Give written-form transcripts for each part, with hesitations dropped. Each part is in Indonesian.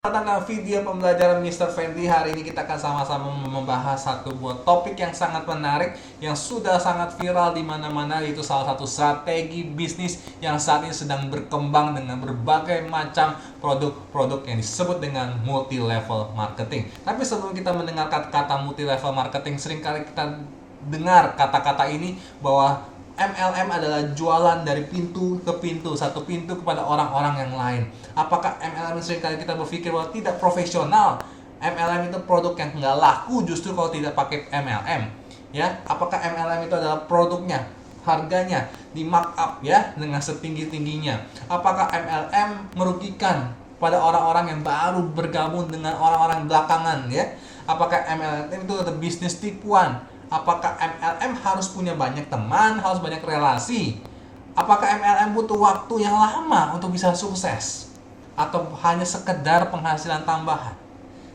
Pada video pembelajaran Mr. Fendi hari ini kita akan sama-sama membahas satu buah topik yang sangat menarik yang sudah sangat viral di mana-mana, yaitu salah satu strategi bisnis yang saat ini sedang berkembang dengan berbagai macam produk-produk yang disebut dengan multi level marketing. Tapi sebelum kita mendengar kata-kata multi level marketing, seringkali kita dengar kata-kata ini bahwa MLM adalah jualan dari pintu ke pintu, satu pintu kepada orang-orang yang lain. Apakah MLM seringkali kita berpikir bahwa tidak profesional? MLM itu produk yang nggak laku justru kalau tidak pakai MLM. Ya, apakah MLM itu adalah produknya, harganya di markup ya dengan setinggi-tingginya? Apakah MLM merugikan pada orang-orang yang baru bergabung dengan orang-orang belakangan ya? Apakah MLM itu adalah bisnis tipuan? Apakah MLM harus punya banyak teman, harus banyak relasi? Apakah MLM butuh waktu yang lama untuk bisa sukses? Atau hanya sekedar penghasilan tambahan?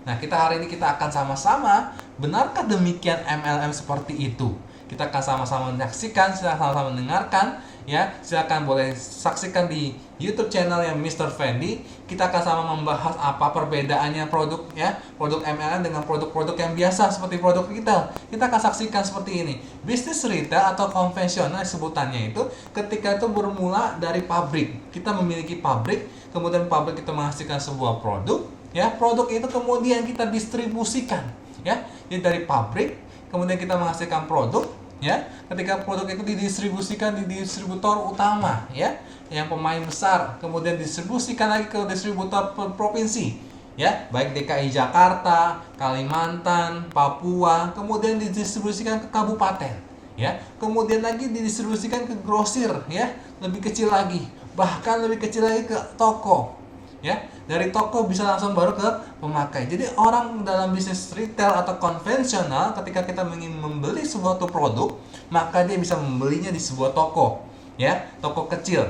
Nah, hari ini kita akan sama-sama, benarkah demikian MLM seperti itu? Kita akan sama-sama menyaksikan, silakan sama-sama mendengarkan ya. Silakan boleh saksikan di YouTube channel yang Mr. Fendi. Kita akan sama membahas apa perbedaannya produk ya, produk MLM dengan produk-produk yang biasa seperti produk retail. Kita akan saksikan seperti ini. Bisnis retail atau konvensional sebutannya itu ketika itu bermula dari pabrik. Kita memiliki pabrik, kemudian pabrik itu menghasilkan sebuah produk ya. Produk itu kemudian kita distribusikan ya. Jadi dari pabrik kemudian kita menghasilkan produk ya. Ketika produk itu didistribusikan di distributor utama ya, yang pemain besar, kemudian distribusikan lagi ke distributor provinsi ya, baik DKI Jakarta, Kalimantan, Papua, kemudian didistribusikan ke kabupaten ya, kemudian lagi didistribusikan ke grosir ya, lebih kecil lagi, bahkan lebih kecil lagi ke toko ya. Dari toko bisa langsung baru ke pemakai. Jadi orang dalam bisnis retail atau konvensional, ketika kita ingin membeli sebuah produk, maka dia bisa membelinya di sebuah toko ya, toko kecil,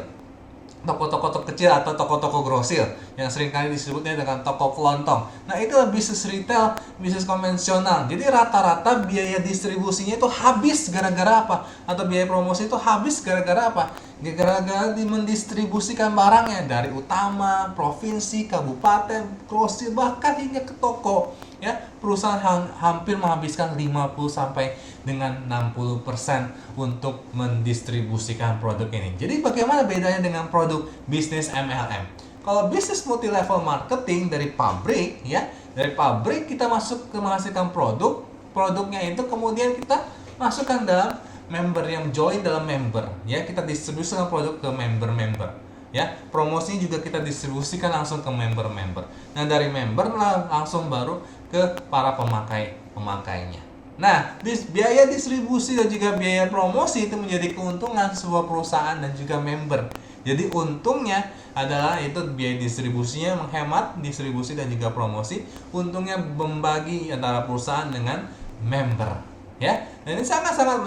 toko-toko kecil atau toko-toko grosir yang seringkali disebutnya dengan toko kelontong. Nah, itulah bisnis retail, bisnis konvensional. Jadi rata-rata biaya distribusinya itu habis gara-gara apa? Atau biaya promosi itu habis gara-gara apa? Gara-gara mendistribusikan barangnya dari utama, provinsi, kabupaten, grosir, bahkan hingga ke toko ya. Perusahaan hampir menghabiskan 50 sampai dengan 60% untuk mendistribusikan produk ini. Jadi bagaimana bedanya dengan produk bisnis MLM? Kalau bisnis multi level marketing dari pabrik ya, dari pabrik kita masuk ke menghasilkan produk, produknya itu kemudian kita masukkan dalam member yang join dalam member ya, kita distribusikan produk ke member-member ya. Promosinya juga kita distribusikan langsung ke member-member. Nah, dari member langsung baru ke para pemakainya. Nah, biaya distribusi dan juga biaya promosi itu menjadi keuntungan sebuah perusahaan dan juga member. Jadi untungnya adalah itu biaya distribusinya menghemat distribusi dan juga promosi. Untungnya membagi antara perusahaan dengan member ya. Dan ini sangat-sangat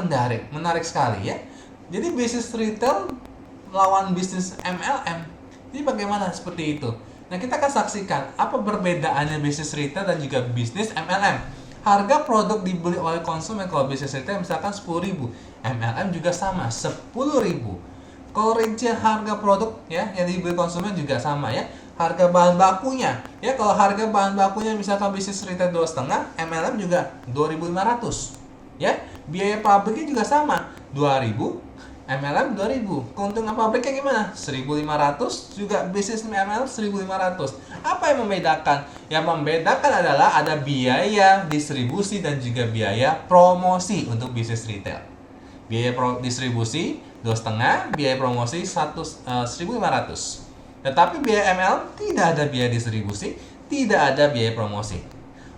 menarik sekali ya. Jadi bisnis retail lawan bisnis MLM. Jadi bagaimana seperti itu? Nah, kita akan saksikan apa perbedaannya bisnis retail dan juga bisnis MLM. Harga produk dibeli oleh konsumen kalau bisnis retail misalkan 10.000, MLM juga sama 10.000. Kalau rincian harga produk ya yang dibeli konsumen juga sama ya. Harga bahan bakunya ya, kalau harga bahan bakunya misalkan bisnis retail 2,5, MLM juga 2.500 ya. Biaya pabriknya juga sama 2.000, MLM 2.000. Keuntungan pabriknya gimana? 1.500, juga bisnis MLM 1.500. Apa yang membedakan? Yang membedakan adalah ada biaya distribusi dan juga biaya promosi untuk bisnis retail. Biaya distribusi 2,5, biaya promosi 1.500. Tetapi biaya MLM tidak ada biaya distribusi, tidak ada biaya promosi.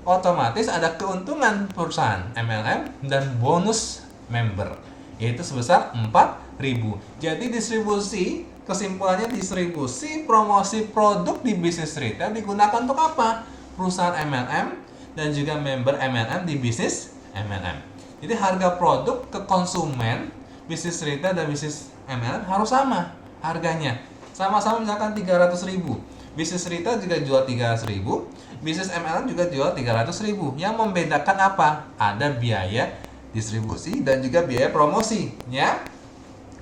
Otomatis ada keuntungan perusahaan MLM dan bonus member, yaitu sebesar 4.000. Jadi distribusi, kesimpulannya distribusi promosi produk di bisnis retail digunakan untuk apa? Perusahaan MLM dan juga member MLM di bisnis MLM. Jadi harga produk ke konsumen bisnis retail dan bisnis MLM harus sama harganya. Sama-sama misalkan 300.000. Bisnis retail juga jual 300.000, bisnis MLM juga jual 300.000. Yang membedakan apa? Ada biaya distribusi dan juga biaya promosi ya.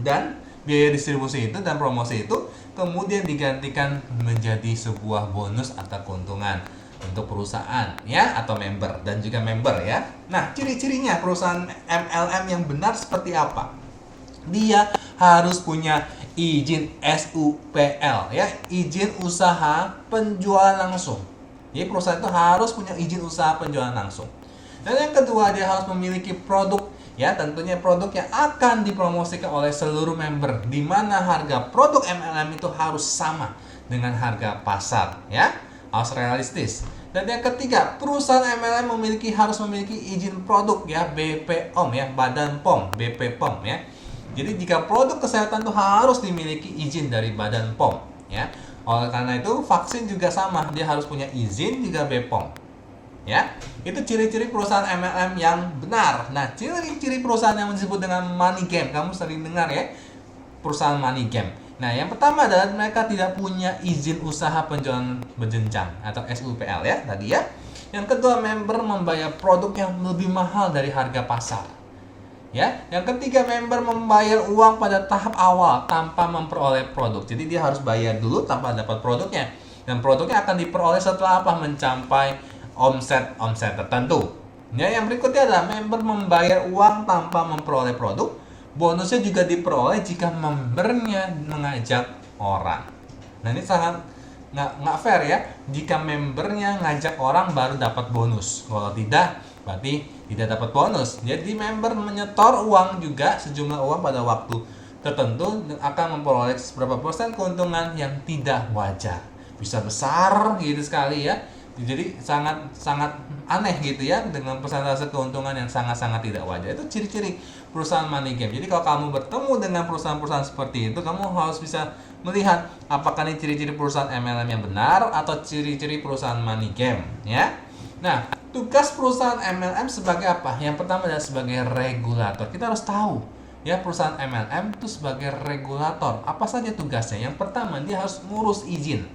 Dan biaya distribusi itu dan promosi itu kemudian digantikan menjadi sebuah bonus atau keuntungan untuk perusahaan ya, atau member dan juga member ya. Nah, ciri-cirinya perusahaan MLM yang benar seperti apa? Dia harus punya izin SUPL ya, izin usaha penjualan langsung. Jadi perusahaan itu harus punya izin usaha penjualan langsung. Dan yang kedua, dia harus memiliki produk ya, tentunya produk yang akan dipromosikan oleh seluruh member, di mana harga produk MLM itu harus sama dengan harga pasar ya, harus realistis. Dan yang ketiga, perusahaan MLM harus memiliki izin produk ya, BPOM ya, Badan POM, BPOM ya. Jadi jika produk kesehatan itu harus dimiliki izin dari Badan POM ya. Oleh karena itu vaksin juga sama, dia harus punya izin juga BPOM. Ya, itu ciri-ciri perusahaan MLM yang benar. Nah, ciri-ciri perusahaan yang disebut dengan money game, kamu sering dengar ya, perusahaan money game. Nah, yang pertama adalah mereka tidak punya izin usaha penjualan berjenjang atau SUPL ya tadi ya. Yang kedua, member membayar produk yang lebih mahal dari harga pasar. Ya, yang ketiga, member membayar uang pada tahap awal tanpa memperoleh produk. Jadi dia harus bayar dulu tanpa dapat produknya. Dan produknya akan diperoleh setelah apa? Mencapai omset tertentu. Ya, yang berikutnya adalah member membayar uang tanpa memperoleh produk. Bonusnya juga diperoleh jika membernya mengajak orang. Nah, ini sangat nggak fair ya. Jika membernya ngajak orang baru dapat bonus. Kalau tidak, berarti tidak dapat bonus. Jadi member menyetor uang juga, sejumlah uang pada waktu tertentu, dan akan memperoleh beberapa persen keuntungan yang tidak wajar. Bisa besar gitu sekali ya. Jadi sangat aneh gitu ya, dengan persentase keuntungan yang sangat tidak wajar. Itu ciri-ciri perusahaan money game. Jadi kalau kamu bertemu dengan perusahaan-perusahaan seperti itu, kamu harus bisa melihat apakah ini ciri-ciri perusahaan MLM yang benar atau ciri-ciri perusahaan money game ya. Nah, tugas perusahaan MLM sebagai apa? Yang pertama adalah sebagai regulator. Kita harus tahu ya, perusahaan MLM itu sebagai regulator. Apa saja tugasnya? Yang pertama, dia harus ngurus izin.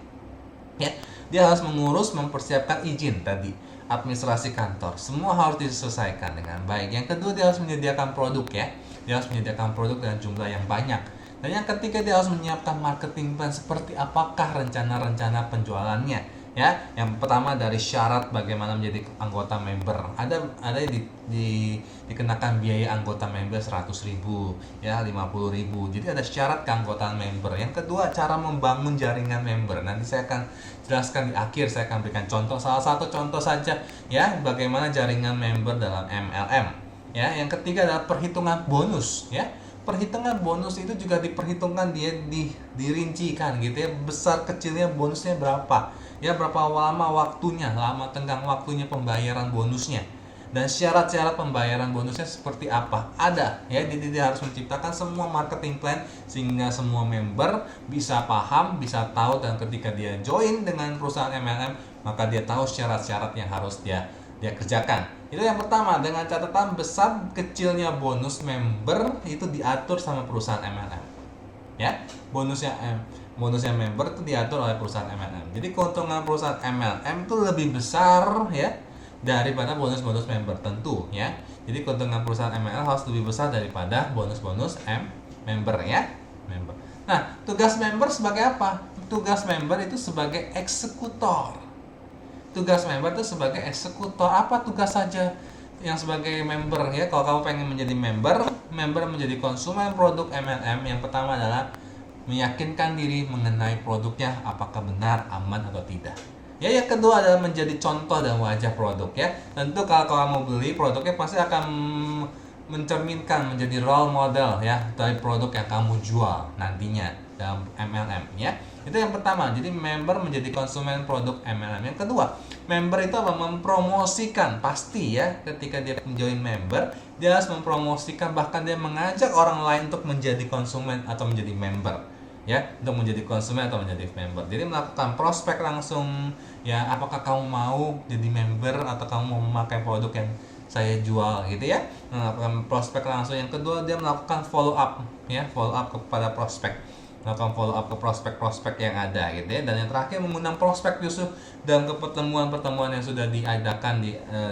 Ya, dia harus mempersiapkan izin tadi, administrasi kantor, semua harus diselesaikan dengan baik. Yang kedua, dia harus menyediakan produk ya, dia harus menyediakan produk dengan jumlah yang banyak. Dan yang ketiga, dia harus menyiapkan marketing plan, seperti apakah rencana-rencana penjualannya ya. Yang pertama dari syarat bagaimana menjadi anggota member, ada dikenakan biaya anggota member 100.000 ya, 50.000. Jadi ada syarat keanggotaan member. Yang kedua, cara membangun jaringan member. Nanti saya akan jelaskan di akhir, saya akan berikan contoh, salah satu contoh saja ya, bagaimana jaringan member dalam MLM ya. Yang ketiga adalah perhitungan bonus ya. Perhitungan bonus itu juga diperhitungkan, dia dirincikan gitu ya, besar kecilnya bonusnya berapa ya, berapa lama waktunya, lama tenggang waktunya pembayaran bonusnya, dan syarat-syarat pembayaran bonusnya seperti apa, ada ya. Jadi dia harus menciptakan semua marketing plan sehingga semua member bisa paham, bisa tahu, dan ketika dia join dengan perusahaan MLM, maka dia tahu syarat-syarat yang harus dia kerjakan. Itu yang pertama, dengan catatan besar kecilnya bonus member itu diatur sama perusahaan MLM ya. Bonusnya member itu diatur oleh perusahaan MLM. Jadi keuntungan perusahaan MLM itu lebih besar ya daripada bonus-bonus member tentu ya. Jadi keuntungan perusahaan MLM harus lebih besar daripada bonus-bonus member ya. Nah, tugas member sebagai apa? Tugas member itu sebagai eksekutor. Tugas member itu sebagai eksekutor. Apa tugas saja yang sebagai member ya? Kalau kamu pengen menjadi member menjadi konsumen produk MLM, yang pertama adalah meyakinkan diri mengenai produknya apakah benar, aman atau tidak. Ya, yang kedua adalah menjadi contoh dan wajah produk ya. Tentu kalau kamu beli produknya pasti akan mencerminkan, menjadi role model ya dari produk yang kamu jual nantinya dalam MLM ya. Itu yang pertama. Jadi member menjadi konsumen produk MLM. Yang kedua, member itu apa? Mempromosikan. Pasti ya, ketika dia menjoin member, dia harus mempromosikan, bahkan dia mengajak orang lain untuk menjadi konsumen atau menjadi member ya, untuk menjadi konsumen atau menjadi member. Jadi melakukan prospek langsung ya, apakah kamu mau jadi member atau kamu mau memakai produk yang saya jual gitu ya. Melakukan prospek langsung. Yang kedua, dia melakukan follow up ya, follow up kepada prospek, melakukan follow up ke prospek-prospek yang ada gitu ya. Dan yang terakhir, mengundang prospek justru dalam pertemuan-pertemuan yang sudah diadakan,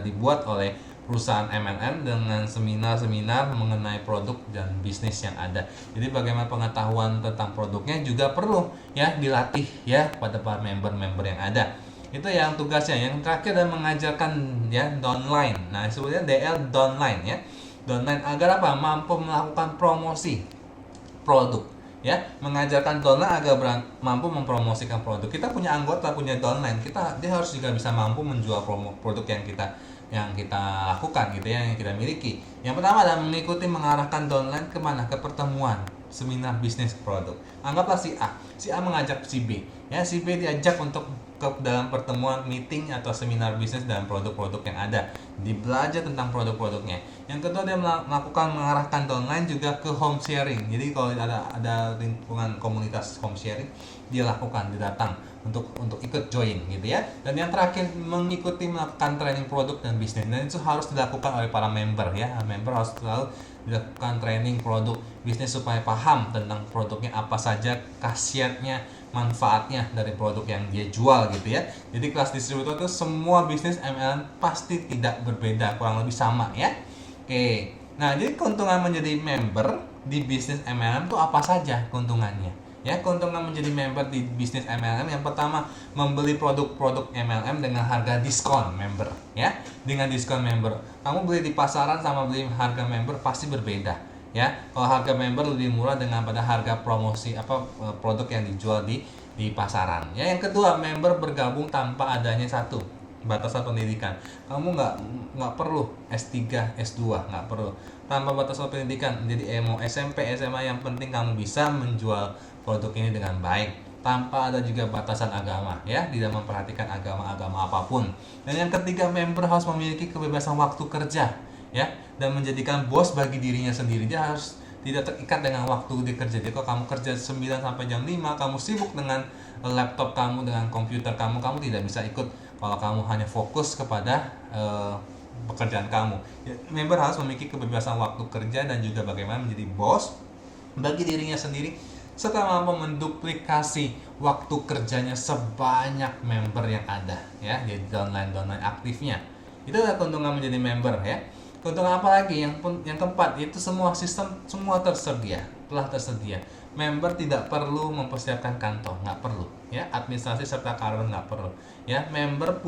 dibuat oleh perusahaan MLM dengan seminar-seminar mengenai produk dan bisnis yang ada. Jadi bagaimana pengetahuan tentang produknya juga perlu ya dilatih ya pada para member-member yang ada. Itu yang tugasnya. Yang terakhir adalah mengajarkan ya downline. Nah, sebetulnya DL downline ya. Downline agar apa? Mampu melakukan promosi produk ya, mengajarkan downline agar mampu mempromosikan produk. Kita punya anggota, punya downline, dia harus juga bisa mampu menjual produk yang kita lakukan gitu ya, yang kita miliki. Yang pertama adalah mengikuti mengarahkan downline kemana? Ke pertemuan seminar bisnis produk. Anggaplah si A mengajak si B ya, si B diajak untuk ke dalam pertemuan meeting atau seminar bisnis dalam produk-produk yang ada, dibelajar tentang produk-produknya. Yang kedua, dia melakukan mengarahkan downline juga ke home sharing. Jadi kalau ada lingkungan komunitas home sharing, dia lakukan, dia datang untuk ikut join gitu ya. Dan yang terakhir, mengikuti melakukan training produk dan bisnis. Dan itu harus dilakukan oleh para member ya. Member harus selalu dilakukan training produk bisnis supaya paham tentang produknya apa saja, khasiatnya, manfaatnya dari produk yang dia jual gitu ya. Jadi kelas distributor itu semua bisnis MLM pasti tidak berbeda, kurang lebih sama ya. Oke. Nah, jadi keuntungan menjadi member di bisnis MLM itu apa saja keuntungannya? Ya, keuntungan menjadi member di bisnis MLM yang pertama, membeli produk-produk MLM dengan harga diskon member ya. Dengan diskon member. Kamu beli di pasaran sama beli harga member pasti berbeda ya. Kalau harga member lebih murah dengan pada harga promosi produk yang dijual di pasaran. Ya, yang kedua, member bergabung tanpa adanya satu batasan pendidikan. Kamu nggak perlu S3, S2, nggak perlu. Tanpa batasan pendidikan, jadi mau SMP, SMA, yang penting kamu bisa menjual produk ini dengan baik tanpa ada juga batasan agama ya, tidak memperhatikan agama apapun. Dan yang ketiga, member harus memiliki kebebasan waktu kerja ya, dan menjadikan bos bagi dirinya sendiri. Dia harus tidak terikat dengan waktu di kerja. Jadi kalau kamu kerja 9 sampai jam 5, kamu sibuk dengan laptop kamu, dengan komputer kamu tidak bisa ikut kalau kamu hanya fokus kepada pekerjaan kamu. Ya, member harus memiliki kebebasan waktu kerja dan juga bagaimana menjadi bos bagi dirinya sendiri, serta mampu menduplikasi waktu kerjanya sebanyak member yang ada ya, jadi downline aktifnya. Itu adalah keuntungan menjadi member ya. Keuntungan apa lagi? Yang keempat, itu semua sistem telah tersedia. Member tidak perlu mempersiapkan kantong, nggak perlu ya. Administrasi serta karir nggak perlu ya. Member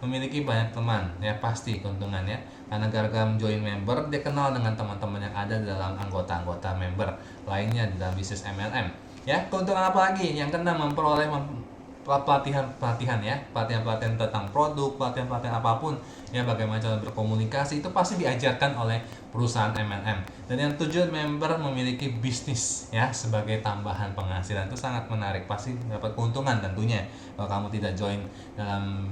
memiliki banyak teman ya, pasti keuntungannya, karena gara-gara menjoin member, dia kenal dengan teman-teman yang ada dalam anggota-anggota member lainnya di dalam bisnis MLM ya. Keuntungan apa lagi? Yang keenam, memperoleh pelatihan tentang produk, pelatihan apapun ya, bagaimana cara berkomunikasi, itu pasti diajarkan oleh perusahaan MLM. Dan yang tujuh, member memiliki bisnis ya sebagai tambahan penghasilan. Itu sangat menarik, pasti dapat keuntungan tentunya. Kalau kamu tidak join dalam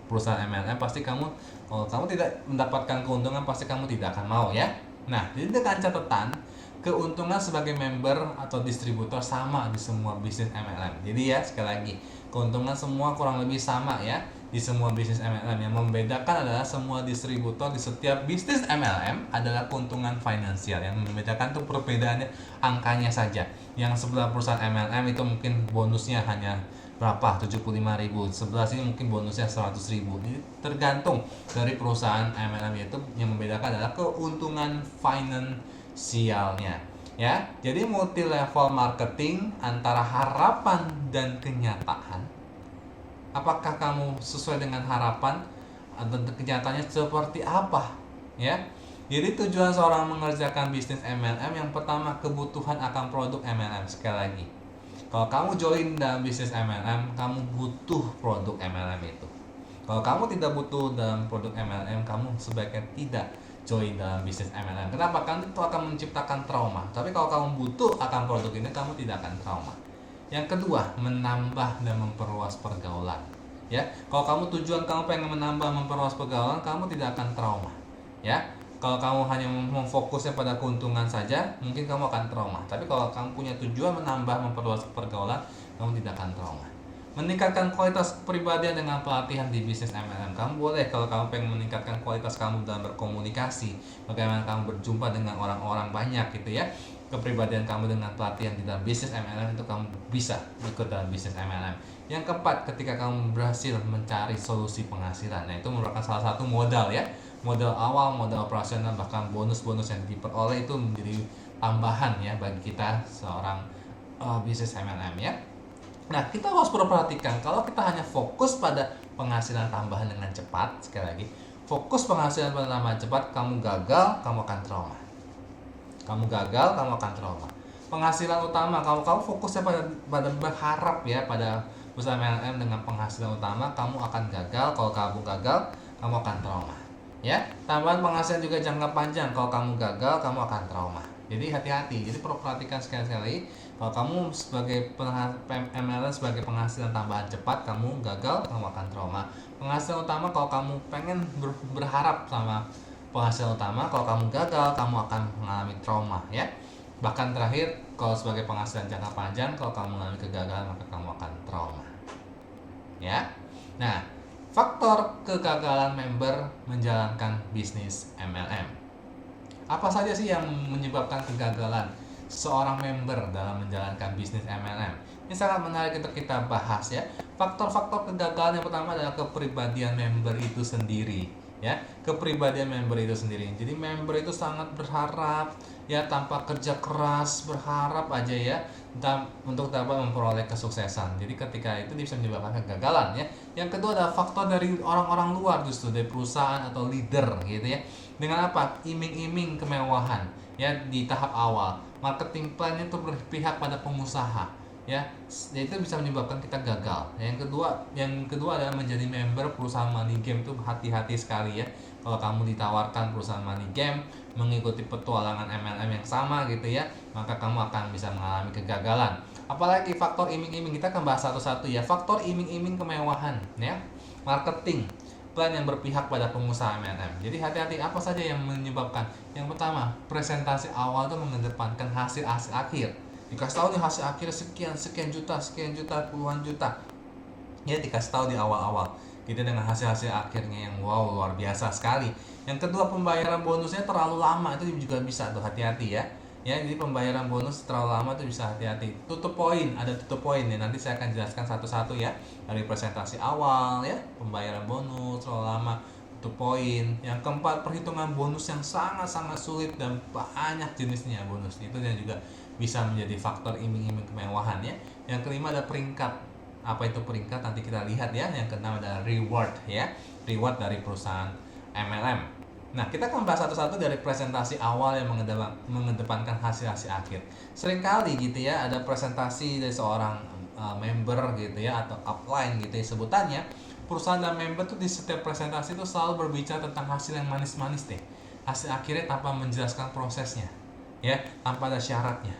perusahaan MLM, pasti kalau kamu tidak mendapatkan keuntungan, pasti kamu tidak akan mau ya. Nah, jadi dengan catatan, keuntungan sebagai member atau distributor sama di semua bisnis MLM. Jadi ya, sekali lagi, keuntungan semua kurang lebih sama ya di semua bisnis MLM. Yang membedakan adalah semua distributor di setiap bisnis MLM adalah keuntungan finansial. Yang membedakan tuh perbedaannya angkanya saja. Yang sebelah perusahaan MLM itu mungkin bonusnya hanya berapa, 75.000, sebelah sini mungkin bonusnya 100.000. Jadi tergantung dari perusahaan MLM, itu yang membedakan adalah keuntungan finansialnya ya. Jadi multi level marketing antara harapan dan kenyataan. Apakah kamu sesuai dengan harapan atau kenyataannya seperti apa ya? Jadi tujuan seorang mengerjakan bisnis MLM, yang pertama, kebutuhan akan produk MLM. Sekali lagi, kalau kamu join dalam bisnis MLM, kamu butuh produk MLM itu. Kalau kamu tidak butuh dalam produk MLM, kamu sebaiknya tidak join dalam bisnis MLM. Kenapa? Karena itu akan menciptakan trauma. Tapi kalau kamu butuh akan produk ini, kamu tidak akan trauma. Yang kedua, menambah dan memperluas pergaulan. Ya, kalau tujuan kamu pengen menambah, memperluas pergaulan, kamu tidak akan trauma. Ya, kalau kamu hanya memfokusnya pada keuntungan saja, mungkin kamu akan trauma. Tapi kalau kamu punya tujuan menambah, memperluas pergaulan, kamu tidak akan trauma. Meningkatkan kualitas kepribadian dengan pelatihan di bisnis MLM. Kamu boleh, kalau kamu pengen meningkatkan kualitas kamu dalam berkomunikasi, bagaimana kamu berjumpa dengan orang-orang banyak gitu ya, kepribadian kamu dengan pelatihan di dalam bisnis MLM itu kamu bisa ikut dalam bisnis MLM. Yang keempat, ketika kamu berhasil mencari solusi penghasilan. Nah, itu merupakan salah satu modal ya. Modal awal, modal operasional, bahkan bonus-bonus yang diperoleh itu menjadi tambahan ya bagi kita seorang bisnis MLM ya. Nah, kita harus perhatikan kalau kita hanya fokus pada penghasilan tambahan dengan cepat, sekali lagi, fokus penghasilan tambahan cepat, kamu gagal, kamu akan trauma. Kamu gagal, kamu akan trauma. Penghasilan utama, kalau kamu fokusnya pada berharap ya pada usaha MLM dengan penghasilan utama, kamu akan gagal. Kalau kamu gagal, kamu akan trauma. Ya, tambahan penghasilan juga jangka panjang. Kalau kamu gagal, kamu akan trauma. Jadi hati-hati. Jadi perlu perhatikan sekali-sekali. Kalau kamu sebagai MLM sebagai penghasilan tambahan cepat, kamu gagal, kamu akan trauma. Penghasilan utama, kalau kamu pengen berharap sama penghasilan utama, kalau kamu gagal, kamu akan mengalami trauma ya. Bahkan terakhir, kalau sebagai penghasilan jangka panjang, kalau kamu mengalami kegagalan, maka kamu akan trauma ya. Nah, faktor kegagalan member menjalankan bisnis MLM. Apa saja sih yang menyebabkan kegagalan seorang member dalam menjalankan bisnis MLM? Ini sangat menarik untuk kita bahas ya. Faktor-faktor kegagalan yang pertama adalah kepribadian member itu sendiri ya. Kepribadian member itu sendiri. Jadi member itu sangat berharap ya, tanpa kerja keras, berharap aja ya untuk dapat memperoleh kesuksesan. Jadi ketika itu bisa menyebabkan kegagalan ya. Yang kedua adalah faktor dari orang-orang luar, justru dari perusahaan atau leader gitu ya. Dengan apa? Iming-iming kemewahan ya di tahap awal. Marketing plan itu berpihak pada pengusaha ya, itu bisa menyebabkan kita gagal. Yang kedua adalah menjadi member perusahaan money game. Itu hati-hati sekali ya. Kalau kamu ditawarkan perusahaan money game, mengikuti petualangan MLM yang sama gitu ya, maka kamu akan bisa mengalami kegagalan. Apalagi faktor iming-iming, kita akan bahas satu-satu ya. Faktor iming-iming kemewahan ya, marketing plan yang berpihak pada pengusaha MLM. Jadi hati-hati, apa saja yang menyebabkan. Yang pertama, presentasi awal itu mengedepankan hasil akhir. Dikasih tahu nih hasil akhir sekian juta, puluhan juta ya, dikasih tahu di awal-awal gitu dengan hasil akhirnya yang wow, luar biasa sekali. Yang kedua, pembayaran bonusnya terlalu lama, itu juga bisa tuh, hati-hati ya. Jadi pembayaran bonus terlalu lama itu bisa hati-hati. Tutup poin, ada tutup poin ya, nanti saya akan jelaskan satu-satu ya. Dari presentasi awal ya, pembayaran bonus terlalu lama, tutup poin. Yang keempat, perhitungan bonus yang sangat-sangat sulit dan banyak jenisnya bonus. Itu yang juga bisa menjadi faktor iming-iming kemewahan ya. Yang kelima ada peringkat. Apa itu peringkat? Nanti kita lihat ya. Yang keenam adalah reward ya. Reward dari perusahaan MLM. Nah, kita akan bahas satu-satu dari presentasi awal yang mengedepankan hasil akhir. Seringkali gitu ya, ada presentasi dari seorang member gitu ya, atau upline gitu ya sebutannya. Perusahaan dan member tuh di setiap presentasi tuh selalu berbicara tentang hasil yang manis-manis deh. Hasil akhirnya tanpa menjelaskan prosesnya ya, tanpa ada syaratnya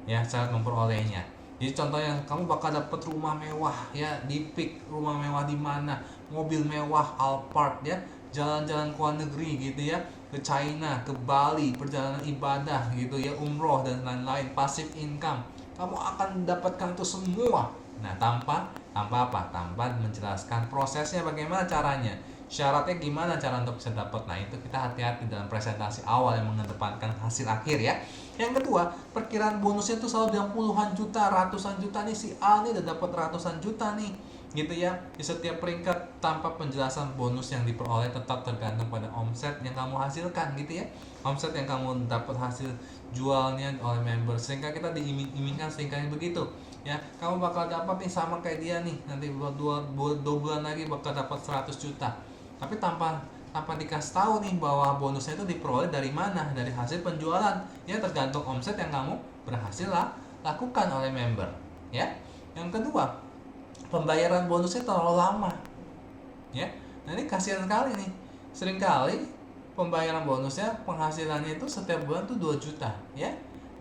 ya, syarat memperolehnya. Jadi contohnya, kamu bakal dapat rumah mewah ya, di Peak, rumah mewah di mana, mobil mewah Alphard ya, jalan-jalan ke luar negeri gitu ya, ke China, ke Bali, perjalanan ibadah gitu ya, umroh dan lain-lain, passive income. Kamu akan mendapatkan itu semua. Nah, tanpa apa? Tanpa menjelaskan prosesnya, bagaimana caranya, syaratnya gimana cara untuk bisa dapat. Nah, itu kita hati-hati dalam presentasi awal yang mengedepankan hasil akhir ya. Yang kedua, perkiraan bonusnya itu selalu bilang puluhan juta, ratusan juta nih, si A nih udah dapat ratusan juta nih gitu ya. Di setiap peringkat, tanpa penjelasan bonus yang diperoleh tetap tergantung pada omset yang kamu hasilkan gitu ya. Omset yang kamu dapat hasil jualnya oleh member. Sehingga kita diiming-imingkan seringkali begitu ya, kamu bakal dapat nih sama kayak dia nih, nanti dua bulan lagi bakal dapat 100 juta. Tapi tanpa dikasih tahu nih bahwa bonusnya itu diperoleh dari mana, dari hasil penjualan ya, tergantung omset yang kamu berhasil lakukan oleh member ya. Yang kedua, pembayaran bonusnya terlalu lama ya. Nah, ini kasihan sekali nih, seringkali pembayaran bonusnya, penghasilannya itu setiap bulan tuh 2 juta ya,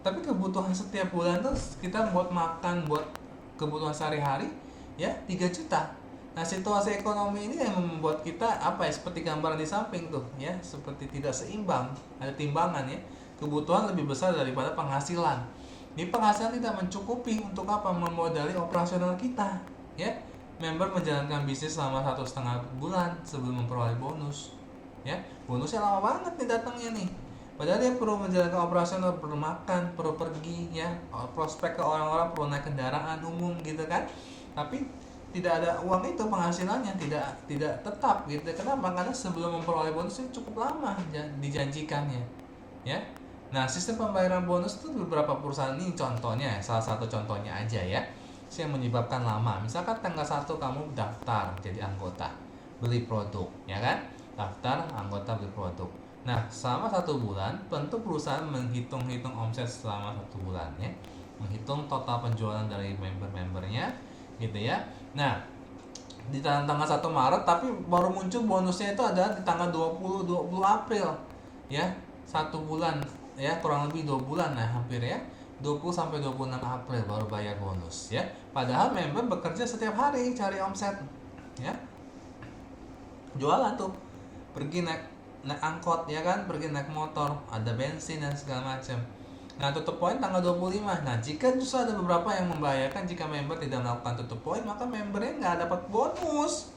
tapi kebutuhan setiap bulan tuh kita buat makan, buat kebutuhan sehari-hari ya 3 juta. Nah, situasi ekonomi ini yang membuat kita seperti gambaran di samping tuh ya, seperti tidak seimbang, ada timbangan ya. Kebutuhan lebih besar daripada penghasilan. Ini penghasilan tidak mencukupi untuk memodali operasional kita ya. Member menjalankan bisnis selama 1,5 bulan sebelum memperoleh bonus ya. Bonusnya lama banget nih datangnya nih. Padahal dia perlu menjalankan operasional, perlu makan, perlu pergi ya, prospek ke orang-orang, perlu naik kendaraan umum gitu kan. Tapi tidak ada uang itu, penghasilannya tidak tetap gitu. Kenapa? Karena sebelum memperoleh bonus itu cukup lama dijanjikannya ya. Nah, sistem pembayaran bonus itu beberapa perusahaan ini contohnya, salah satu contohnya aja ya, yang menyebabkan lama. Misalkan tanggal 1 kamu daftar jadi anggota, beli produk, ya kan? Daftar anggota beli produk. Nah, selama 1 bulan, tentu perusahaan menghitung-hitung omset selama 1 bulan ya, menghitung total penjualan dari member-membernya, gitu ya. Nah, di tanggal 1 Maret, tapi baru muncul bonusnya itu adalah di tanggal 20 April ya, 1 bulan ya, kurang lebih 2 bulan lah hampir ya, 20 sampai 26 April baru bayar bonus ya, padahal member bekerja setiap hari cari omset ya, jualan tuh, pergi naik naik angkot ya kan, pergi naik motor, ada bensin dan segala macam. Nah, tutup poin tanggal 25. Nah, jika justru ada beberapa yang membahayakan, jika member tidak melakukan tutup poin, maka membernya nggak dapat bonus.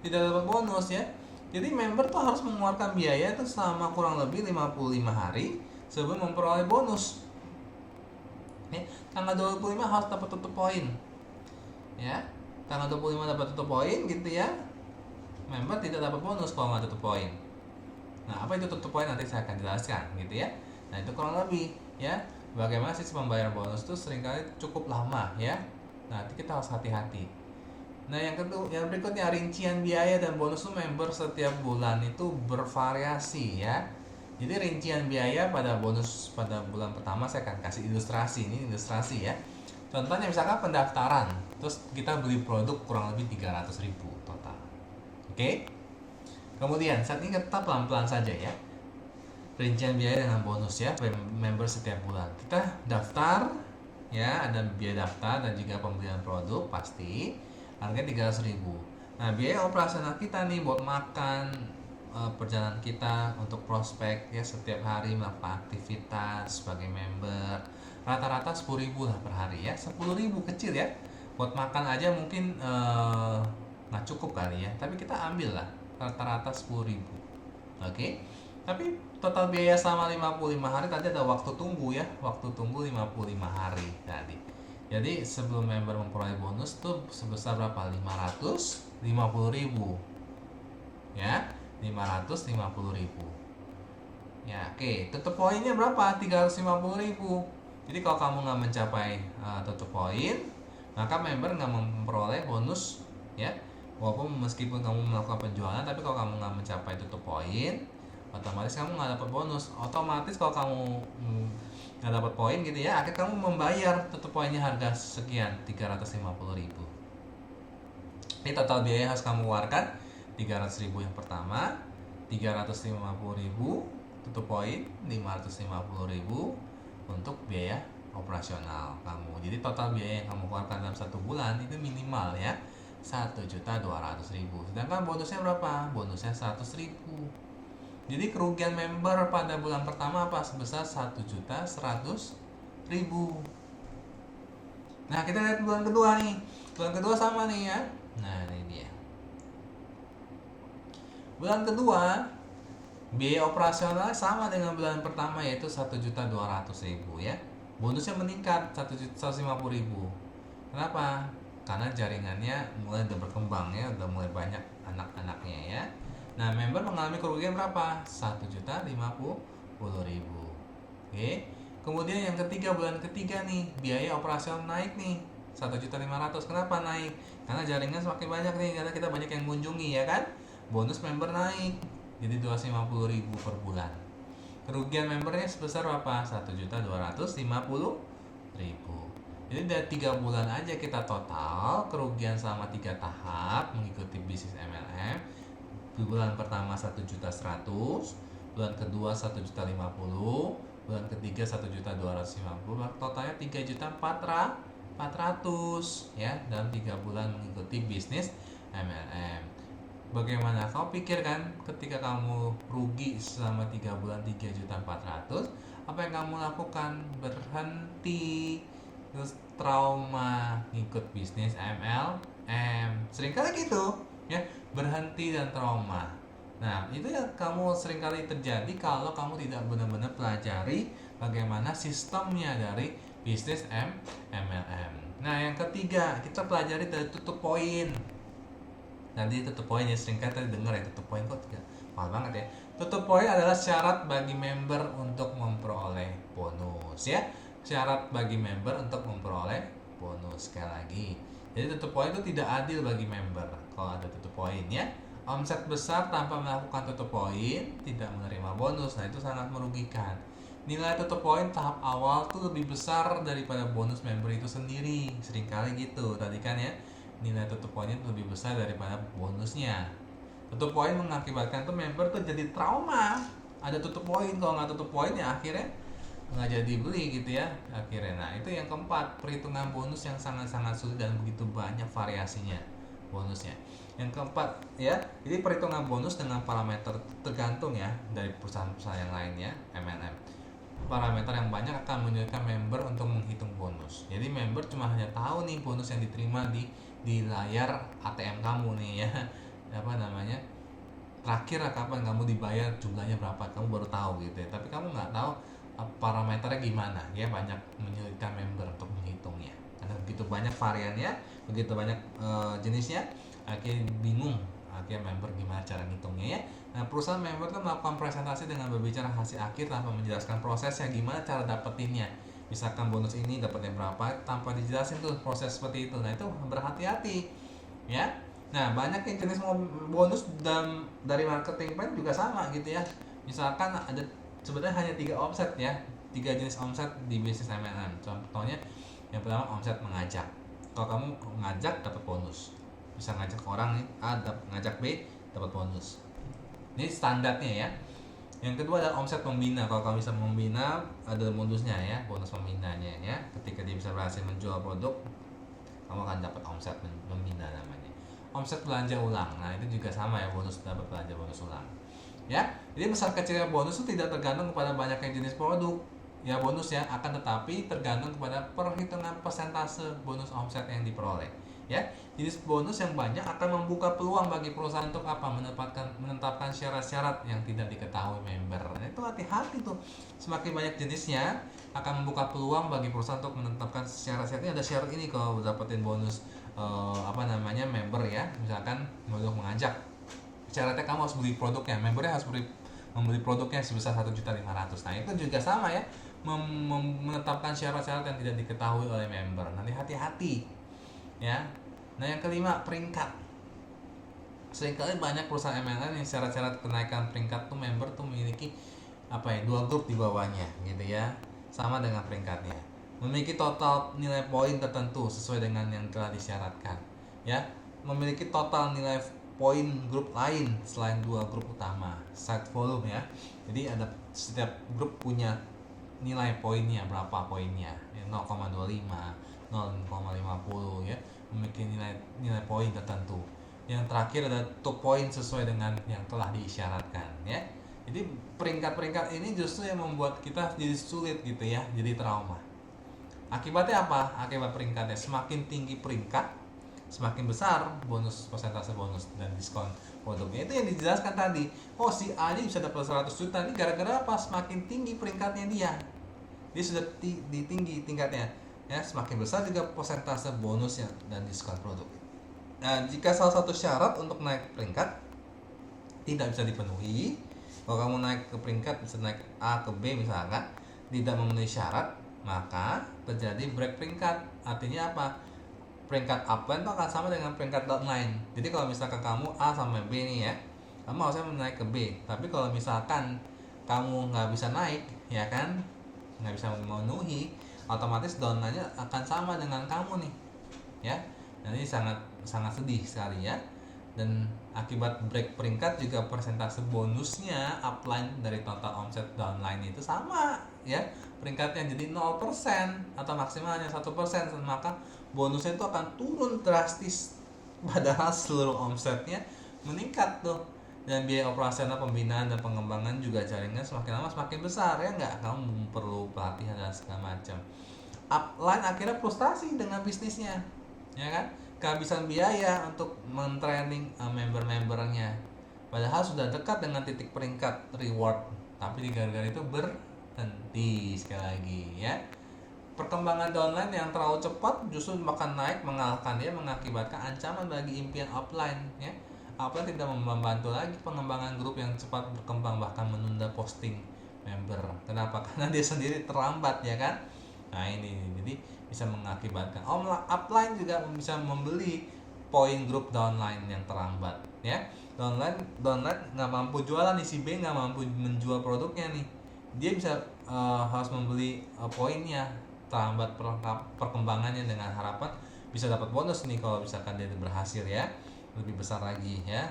Tidak dapat bonus ya. Jadi member tuh harus mengeluarkan biaya itu selama kurang lebih 55 hari sebelum memperoleh bonus. Ya, tanggal 25 harus dapat tutup poin. Ya, tanggal 25 dapat tutup poin gitu ya. Member tidak dapat bonus kalau nggak tutup poin. Nah, apa itu tutup poin nanti saya akan jelaskan gitu ya. Nah, itu kurang lebih ya. Bagaimana sistem pembayaran bonus itu seringkali cukup lama ya. Nah, nanti kita harus hati-hati. Nah, yang kedua, yang berikutnya, rincian biaya dan bonus member setiap bulan itu bervariasi ya. Jadi rincian biaya pada bonus pada bulan pertama saya akan kasih ilustrasi, ini ilustrasi ya. Contohnya misalkan pendaftaran, terus kita beli produk kurang lebih 300.000 total. Oke? Kemudian saat ini kita pelan-pelan saja ya. Rincian biaya dengan bonus ya, member setiap bulan. Kita daftar ya, ada biaya daftar dan juga pembelian produk pasti. Harganya 300.000. Nah, biaya operasional kita nih buat makan, perjalanan kita untuk prospek ya, setiap hari melakukan aktivitas sebagai member, rata-rata 10.000 lah per hari ya. 10.000 kecil ya. Buat makan aja mungkin nggak cukup kali ya, tapi kita ambil lah rata-rata 10.000. Oke. Tapi total biaya selama 55 hari tadi ada waktu tunggu ya, waktu tunggu 55 hari tadi. Jadi sebelum member memperoleh bonus tuh sebesar berapa? 550.000 ya, 550.000 ya. Oke, tutup poinnya berapa? 350.000. Jadi kalau kamu nggak mencapai tutup poin, maka member nggak memperoleh bonus ya. Walaupun meskipun kamu melakukan penjualan, tapi kalau kamu nggak mencapai tutup poin, otomatis kamu nggak dapat bonus. Otomatis kalau kamu nggak dapat poin gitu ya, akhirnya kamu membayar tutup poinnya harga sekian, 350.000. Ini total biaya yang harus kamu keluarkan, 300.000 yang pertama, 350.000 tutup poin, 550.000 untuk biaya operasional kamu. Jadi total biaya yang kamu keluarkan dalam 1 bulan itu minimal ya 1.200.000. Sedangkan bonusnya berapa? Bonusnya 100.000. Jadi kerugian member pada bulan pertama apa? Sebesar 1.100.000. Nah, kita lihat bulan kedua nih. Bulan kedua sama nih ya. Nah, ini dia. Bulan kedua biaya operasional sama dengan bulan pertama, yaitu 1.200.000 ya. Bonusnya meningkat 150.000. Kenapa? Karena jaringannya mulai udah berkembang ya, udah mulai banyak anak-anaknya ya. Nah, member mengalami kerugian berapa? 1.050.000. Oke. Kemudian yang ketiga, bulan ketiga nih, biaya operasional naik nih, 1.500.000. Kenapa naik? Karena jaringan semakin banyak nih, karena kita banyak yang mengunjungi ya kan. Bonus member naik, jadi 250.000 per bulan. Kerugian membernya sebesar berapa? 1.250.000. Jadi dari 3 bulan aja kita total kerugian selama 3 tahap mengikuti bisnis MLM. Di bulan pertama 1.100.000, bulan kedua 1.050.000, bulan ketiga 1.250.000, totalnya 3.400.000 ya dalam 3 bulan mengikuti bisnis MLM. Bagaimana kau pikir kan, ketika kamu rugi selama 3 bulan 3.400.000, apa yang kamu lakukan? Berhenti, terus trauma ngikut bisnis MLM. Seringkali gitu ya, berhenti dan trauma. Nah, itu yang kamu seringkali terjadi kalau kamu tidak benar-benar pelajari bagaimana sistemnya dari bisnis MLM. Nah, yang ketiga, kita pelajari dari tutup poin. Nanti tutup poin ya, seringkali tadi dengar ya, tutup poin kok tidak mahal banget ya. Tutup poin adalah syarat bagi member untuk memperoleh bonus ya. Syarat bagi member untuk memperoleh bonus. Sekali lagi, jadi tutup poin itu tidak adil bagi member kalau ada tutup poin ya. Omset besar tanpa melakukan tutup poin tidak menerima bonus. Nah, itu sangat merugikan. Nilai tutup poin tahap awal tuh lebih besar daripada bonus member itu sendiri. Seringkali gitu tadi kan ya, nilai tutup poinnya lebih besar daripada bonusnya. Tutup poin mengakibatkan tuh member tuh jadi trauma. Ada tutup poin, kalau nggak tutup poin ya akhirnya nggak jadi beli gitu ya akhirnya. Nah, itu yang keempat, perhitungan bonus yang sangat-sangat sulit dan begitu banyak variasinya bonusnya. Yang keempat ya, jadi perhitungan bonus dengan parameter tergantung ya dari perusahaan-perusahaan yang lainnya MLM. Parameter yang banyak akan menyulitkan member untuk menghitung bonus. Jadi member cuma hanya tahu nih bonus yang diterima di layar ATM kamu nih ya, apa namanya, terakhir kapan kamu dibayar, jumlahnya berapa, kamu baru tahu gitu ya. Tapi kamu nggak tahu parameternya gimana ya, banyak menyulitkan member untuk menghitungnya karena begitu banyak variannya, begitu banyak jenisnya, akhirnya bingung akhirnya member gimana cara ngitungnya ya. Nah, perusahaan member kan melakukan presentasi dengan berbicara hasil akhir tanpa menjelaskan prosesnya, gimana cara dapetinnya. Misalkan bonus ini dapatnya berapa tanpa dijelasin tuh proses seperti itu. Nah, itu berhati-hati ya. Nah, banyak yang jenis bonus dan dari marketing plan juga sama gitu ya. Misalkan ada sebenarnya hanya 3 omset ya, 3 jenis omset di bisnis MLM. Contohnya yang pertama omset mengajak. Kalau kamu ngajak dapat bonus, bisa ngajak orang nih A, ngajak B dapat bonus. Ini standarnya ya. Yang kedua adalah omset membina. Kalau kamu bisa membina ada bonusnya ya, bonus pembinanya ya. Ketika dia bisa berhasil menjual produk, kamu akan dapat omset membina namanya. Omset belanja ulang. Nah, itu juga sama ya, bonus dapat belanja bonus ulang. Ya. Jadi besar kecilnya bonus itu tidak tergantung kepada banyaknya jenis produk. Ya, bonus ya, akan tetapi tergantung kepada perhitungan persentase bonus omset yang diperoleh. Ya, jenis bonus yang banyak akan membuka peluang bagi perusahaan untuk apa? Menetapkan syarat-syarat yang tidak diketahui member. Nah, itu hati-hati tuh. Semakin banyak jenisnya akan membuka peluang bagi perusahaan untuk menetapkan syarat-syarat. Ini ada syarat ini kalau dapetin bonus member ya. Misalkan untuk mengajak, syaratnya kamu harus beli produknya, membernya harus membeli produknya sebesar 1.500.000. Nah, itu juga sama ya, menetapkan syarat-syarat yang tidak diketahui oleh member. Nanti hati-hati ya. Nah, yang kelima, peringkat. Seringkali banyak perusahaan MLM yang syarat-syarat kenaikan peringkat tuh member tuh memiliki apa ya, 2 grup di bawahnya gitu ya, sama dengan peringkatnya, memiliki total nilai poin tertentu sesuai dengan yang telah disyaratkan ya, memiliki total nilai poin grup lain selain 2 grup utama, side volume ya. Jadi ada setiap grup punya nilai poinnya, berapa poinnya ya, 0,25, 0,50 ya, memiliki nilai poin tertentu. Yang terakhir ada top poin sesuai dengan yang telah diisyaratkan ya. Jadi peringkat-peringkat ini justru yang membuat kita jadi sulit gitu ya, jadi trauma. Akibatnya apa? Akibat peringkatnya semakin tinggi peringkat, semakin besar bonus, persentase bonus dan diskon produknya. Itu yang dijelaskan tadi. Oh, si A ini bisa dapat 100 juta ini gara-gara apa? Semakin tinggi peringkatnya dia sudah tinggi tingkatnya ya, semakin besar juga persentase bonusnya dan diskon produk. Nah, jika salah satu syarat untuk naik peringkat tidak bisa dipenuhi, kalau kamu naik ke peringkat bisa naik A ke B misalkan, tidak memenuhi syarat, maka terjadi break peringkat. Artinya apa? Peringkat upline itu akan sama dengan peringkat downline. Jadi kalau misalkan kamu A sama B nih ya, kamu harusnya menaik ke B. Tapi kalau misalkan kamu nggak bisa naik, ya kan, nggak bisa memenuhi, otomatis downline-nya akan sama dengan kamu nih, ya. Jadi sangat sedih sekali ya. Dan akibat break peringkat juga persentase bonusnya upline dari total omset downline itu sama ya, peringkatnya jadi 0% atau maksimalnya 1%, maka bonusnya itu akan turun drastis padahal seluruh omsetnya meningkat tuh. Dan biaya operasional, pembinaan dan pengembangan juga jaringan semakin lama semakin besar ya, nggak, kamu perlu pelatihan dan segala macam. Upline akhirnya frustasi dengan bisnisnya ya kan, kehabisan biaya untuk mentraining member-membernya, padahal sudah dekat dengan titik peringkat reward, tapi gara-gara itu berhenti. Sekali lagi ya, perkembangan downline yang terlalu cepat justru makan naik mengalahkan dia, mengakibatkan ancaman bagi impian upline ya. Upline tidak membantu lagi pengembangan grup yang cepat berkembang, bahkan menunda posting member. Kenapa? Karena dia sendiri terlambat ya kan. Nah ini jadi bisa mengakibatkan upline juga bisa membeli poin grup downline yang terlambat ya. Downline nggak mampu jualan nih, si B nggak mampu menjual produknya nih, dia bisa harus membeli poinnya, terlambat perkembangannya, dengan harapan bisa dapat bonus nih kalau misalkan dia berhasil ya, lebih besar lagi ya.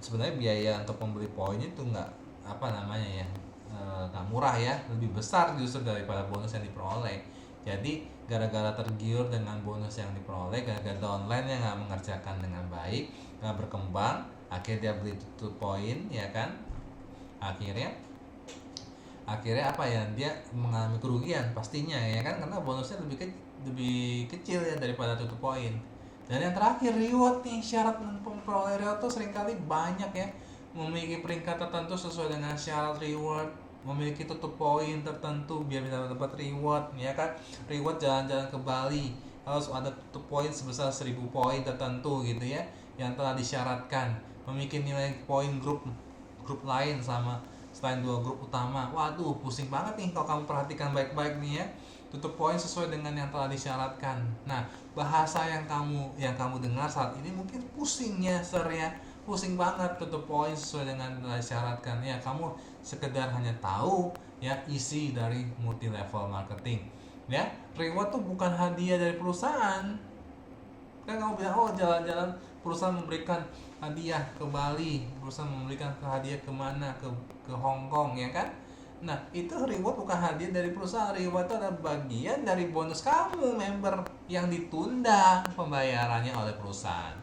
Sebenarnya biaya untuk membeli poin itu nggak nggak murah ya, lebih besar justru daripada bonus yang diperoleh. Jadi gara-gara tergiur dengan bonus yang diperoleh, gara-gara downline yang nggak mengerjakan dengan baik, nggak berkembang, akhirnya dia beli tutup poin ya kan, akhirnya apa ya, dia mengalami kerugian pastinya ya kan, karena bonusnya lebih kecil ya daripada tutup poin. Dan yang terakhir reward nih, syarat memperoleh reward tuh seringkali banyak ya, memiliki peringkat tertentu sesuai dengan syarat reward, memiliki tutup poin tertentu biar bisa dapat reward ya kan. Reward jalan-jalan ke Bali harus ada tutup poin sebesar 1000 poin tertentu gitu ya, yang telah disyaratkan, memiliki nilai poin grup lain sama selain 2 grup utama. Waduh, pusing banget nih kalau kamu perhatikan baik-baik nih ya. Tutup poin sesuai dengan yang telah disyaratkan. Nah, bahasa yang kamu dengar saat ini mungkin pusingnya ya, pusing banget. Tutup poin sesuai dengan yang telah disyaratkan. Ya, kamu sekedar hanya tahu ya isi dari multi level marketing. Ya, reward tuh bukan hadiah dari perusahaan. Kan kamu bilang, oh jalan-jalan perusahaan memberikan hadiah ke Bali, perusahaan memberikan hadiah kemana, ke Hong Kong ya kan. Nah itu reward bukan hadiah dari perusahaan, reward itu adalah bagian dari bonus kamu member yang ditunda pembayarannya oleh perusahaan.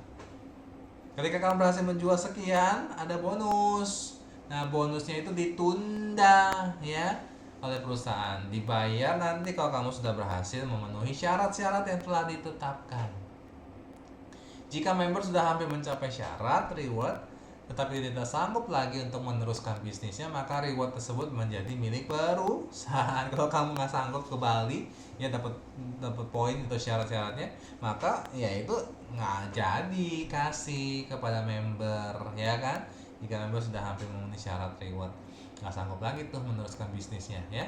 Ketika kamu berhasil menjual sekian, ada bonus. Nah bonusnya itu ditunda ya oleh perusahaan, dibayar nanti kalau kamu sudah berhasil memenuhi syarat-syarat yang telah ditetapkan. Jika member sudah hampir mencapai syarat reward, tetapi tidak sanggup lagi untuk meneruskan bisnisnya, maka reward tersebut menjadi milik perusahaan. Kalau kamu nggak sanggup ke Bali, ya dapat poin itu syarat-syaratnya, maka ya itu nggak jadi kasih kepada member, ya kan? Jika member sudah hampir memenuhi syarat reward, nggak sanggup lagi tuh meneruskan bisnisnya, ya.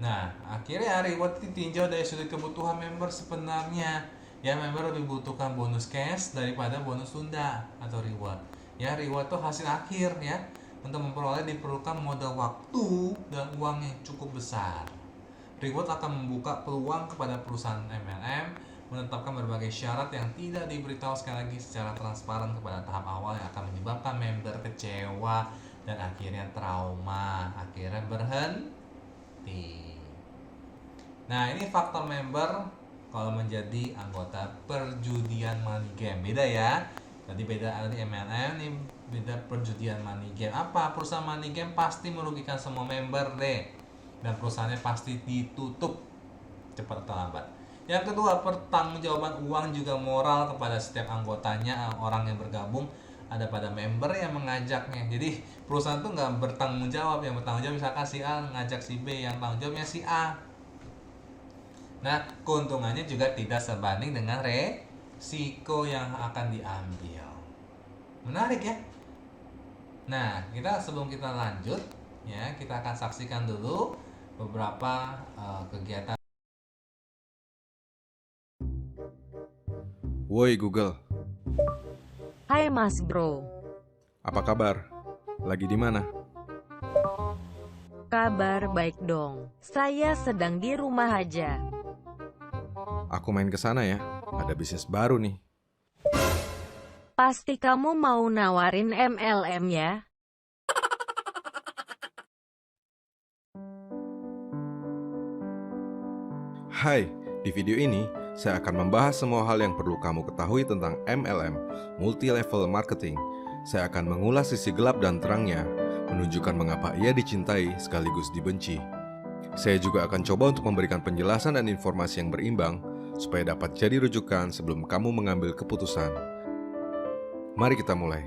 Nah, akhirnya reward ditinjau dari sudut kebutuhan member sebenarnya. Ya, member lebih butuhkan bonus cash daripada bonus tunda atau reward. Ya, reward itu hasil akhir ya. Untuk memperoleh diperlukan modal waktu dan uang yang cukup besar. Reward akan membuka peluang kepada perusahaan MLM menetapkan berbagai syarat yang tidak diberitahu sekali lagi secara transparan kepada tahap awal, yang akan menyebabkan member kecewa dan akhirnya trauma, akhirnya berhenti. Nah, ini faktor member kalau menjadi anggota perjudian money game. Beda ya. Tadi beda ada MLM, ini beda perjudian money game. Apa? Perusahaan money game pasti merugikan semua member deh. Dan perusahaannya pasti ditutup cepat atau lambat. Yang kedua, pertanggungjawaban uang juga moral kepada setiap anggotanya, orang yang bergabung ada pada member yang mengajaknya. Jadi perusahaan tuh nggak bertanggung jawab, yang bertanggung jawab misalkan si A ngajak si B, yang tanggung jawabnya si A. Nah, keuntungannya juga tidak sebanding dengan resiko yang akan diambil. Menarik ya? Nah, sebelum kita lanjut, ya kita akan saksikan dulu beberapa kegiatan. Woi Google. Hai Mas Bro. Apa kabar? Lagi di mana? Kabar baik dong. Saya sedang di rumah aja. Aku main ke sana ya. Ada bisnis baru nih. Pasti kamu mau nawarin MLM ya? Hai, di video ini saya akan membahas semua hal yang perlu kamu ketahui tentang MLM, Multi Level Marketing. Saya akan mengulas sisi gelap dan terangnya, menunjukkan mengapa ia dicintai sekaligus dibenci. Saya juga akan coba untuk memberikan penjelasan dan informasi yang berimbang, supaya dapat jadi rujukan sebelum kamu mengambil keputusan. Mari kita mulai.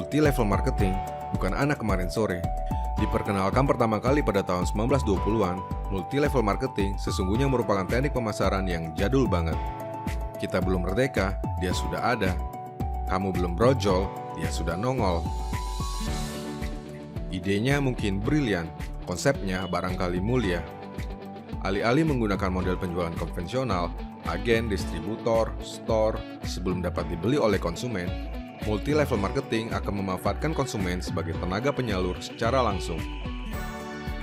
Multi-level marketing bukan anak kemarin sore. Diperkenalkan pertama kali pada tahun 1920-an, multi-level marketing sesungguhnya merupakan teknik pemasaran yang jadul banget. Kita belum merdeka, dia sudah ada. Kamu belum brojol, dia sudah nongol. Idenya mungkin brilian, konsepnya barangkali mulia. Alih-alih menggunakan model penjualan konvensional, agen, distributor, store, sebelum dapat dibeli oleh konsumen, multi-level marketing akan memanfaatkan konsumen sebagai tenaga penyalur secara langsung.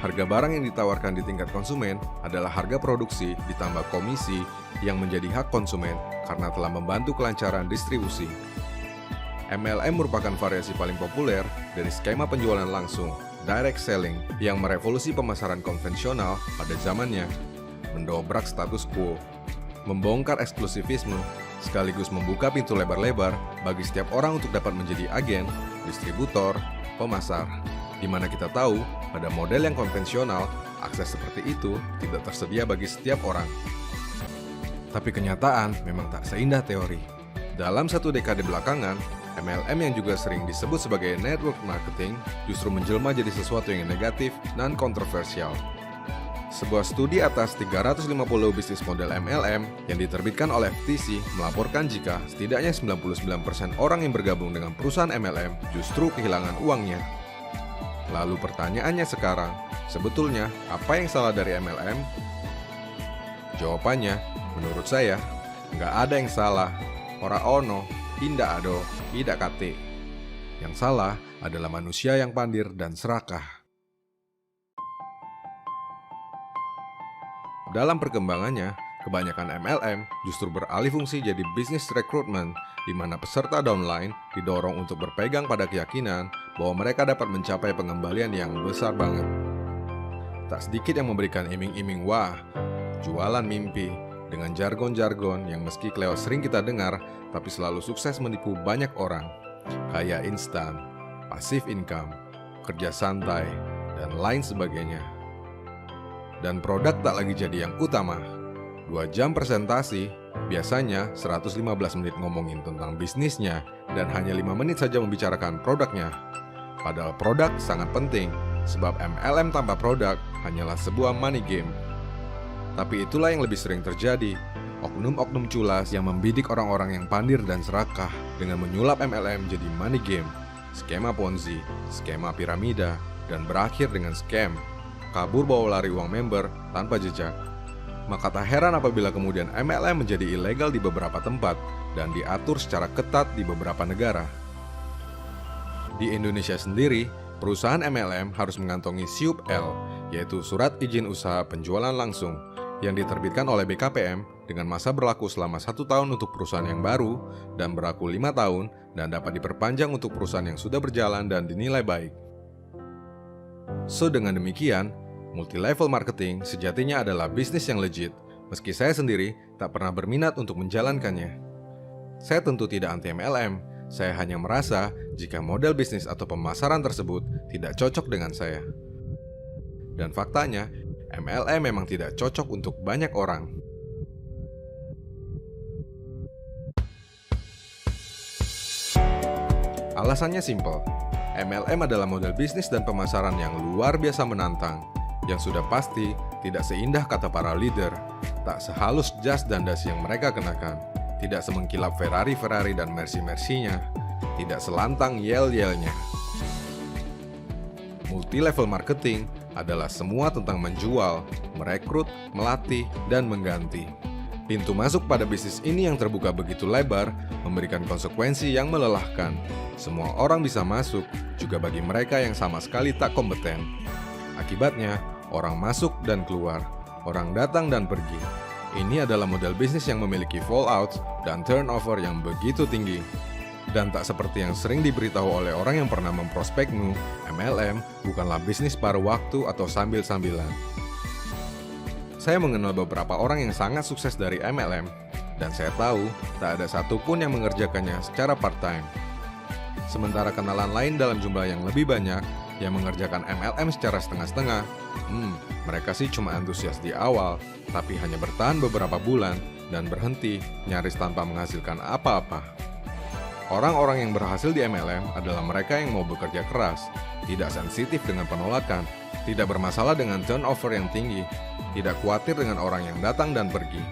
Harga barang yang ditawarkan di tingkat konsumen adalah harga produksi ditambah komisi yang menjadi hak konsumen karena telah membantu kelancaran distribusi. MLM merupakan variasi paling populer dari skema penjualan langsung, direct selling, yang merevolusi pemasaran konvensional pada zamannya, mendobrak status quo, membongkar eksklusivisme, sekaligus membuka pintu lebar-lebar bagi setiap orang untuk dapat menjadi agen, distributor, pemasar. Di mana kita tahu, pada model yang konvensional, akses seperti itu tidak tersedia bagi setiap orang. Tapi kenyataan memang tak seindah teori. Dalam 1 dekade belakangan, MLM yang juga sering disebut sebagai network marketing justru menjelma jadi sesuatu yang negatif dan kontroversial. Sebuah studi atas 350 bisnis model MLM yang diterbitkan oleh FTC melaporkan jika setidaknya 99% orang yang bergabung dengan perusahaan MLM justru kehilangan uangnya. Lalu pertanyaannya sekarang, sebetulnya apa yang salah dari MLM? Jawabannya, menurut saya, nggak ada yang salah. Ora ono, indak ado, tidak kate. Yang salah adalah manusia yang pandir dan serakah. Dalam perkembangannya, kebanyakan MLM justru beralih fungsi jadi bisnis rekrutmen, di mana peserta downline didorong untuk berpegang pada keyakinan bahwa mereka dapat mencapai pengembalian yang besar banget. Tak sedikit yang memberikan iming-iming wah, jualan mimpi, dengan jargon-jargon yang meski kelewat sering kita dengar, tapi selalu sukses menipu banyak orang. Kaya instan, passive income, kerja santai, dan lain sebagainya. Dan produk tak lagi jadi yang utama. 2 jam presentasi, biasanya 115 menit ngomongin tentang bisnisnya, dan hanya 5 menit saja membicarakan produknya. Padahal produk sangat penting, sebab MLM tanpa produk hanyalah sebuah money game. Tapi itulah yang lebih sering terjadi, oknum-oknum culas yang membidik orang-orang yang pandir dan serakah dengan menyulap MLM jadi money game, skema Ponzi, skema piramida, dan berakhir dengan scam, kabur bawa lari uang member tanpa jejak. Maka tak heran apabila kemudian MLM menjadi ilegal di beberapa tempat dan diatur secara ketat di beberapa negara. Di Indonesia sendiri, perusahaan MLM harus mengantongi SIUP-L, yaitu Surat Izin Usaha Penjualan Langsung, yang diterbitkan oleh BKPM dengan masa berlaku selama 1 tahun untuk perusahaan yang baru dan berlaku 5 tahun dan dapat diperpanjang untuk perusahaan yang sudah berjalan dan dinilai baik. So dengan demikian, multi-level marketing sejatinya adalah bisnis yang legit, meski saya sendiri tak pernah berminat untuk menjalankannya. Saya tentu tidak anti MLM, saya hanya merasa jika model bisnis atau pemasaran tersebut tidak cocok dengan saya. Dan faktanya, MLM memang tidak cocok untuk banyak orang. Alasannya simpel. MLM adalah model bisnis dan pemasaran yang luar biasa menantang, yang sudah pasti tidak seindah kata para leader, tak sehalus jas dan dasi yang mereka kenakan, tidak semengkilap Ferrari dan Mercy-nya, tidak selantang yel-yelnya. Multi-level marketing adalah semua tentang menjual, merekrut, melatih, dan mengganti. Pintu masuk pada bisnis ini yang terbuka begitu lebar memberikan konsekuensi yang melelahkan. Semua orang bisa masuk, juga bagi mereka yang sama sekali tak kompeten. Akibatnya, orang masuk dan keluar, orang datang dan pergi. Ini adalah model bisnis yang memiliki fallout dan turnover yang begitu tinggi. Dan tak seperti yang sering diberitahu oleh orang yang pernah memprospekmu, MLM bukanlah bisnis paruh waktu atau sambil-sambilan. Saya mengenal beberapa orang yang sangat sukses dari MLM, dan saya tahu tak ada satupun yang mengerjakannya secara part-time. Sementara kenalan lain dalam jumlah yang lebih banyak yang mengerjakan MLM secara setengah-setengah, mereka sih cuma antusias di awal, tapi hanya bertahan beberapa bulan dan berhenti nyaris tanpa menghasilkan apa-apa. Orang-orang yang berhasil di MLM adalah mereka yang mau bekerja keras, tidak sensitif dengan penolakan, tidak bermasalah dengan turnover yang tinggi, tidak khawatir dengan orang yang datang dan pergi.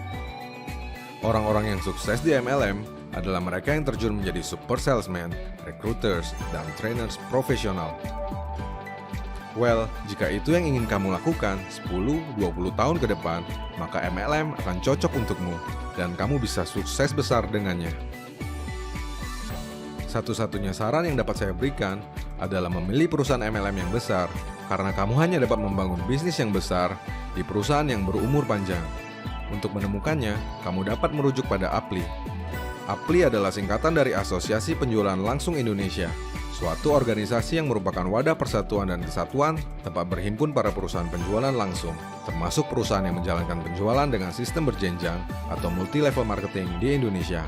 Orang-orang yang sukses di MLM adalah mereka yang terjun menjadi super salesman, recruiters, dan trainers profesional. Well, jika itu yang ingin kamu lakukan 10-20 tahun ke depan, maka MLM akan cocok untukmu dan kamu bisa sukses besar dengannya. Satu-satunya saran yang dapat saya berikan adalah memilih perusahaan MLM yang besar, karena kamu hanya dapat membangun bisnis yang besar di perusahaan yang berumur panjang. Untuk menemukannya, kamu dapat merujuk pada APLI. APLI adalah singkatan dari Asosiasi Penjualan Langsung Indonesia, suatu organisasi yang merupakan wadah persatuan dan kesatuan tempat berhimpun para perusahaan penjualan langsung, termasuk perusahaan yang menjalankan penjualan dengan sistem berjenjang atau multi-level marketing di Indonesia.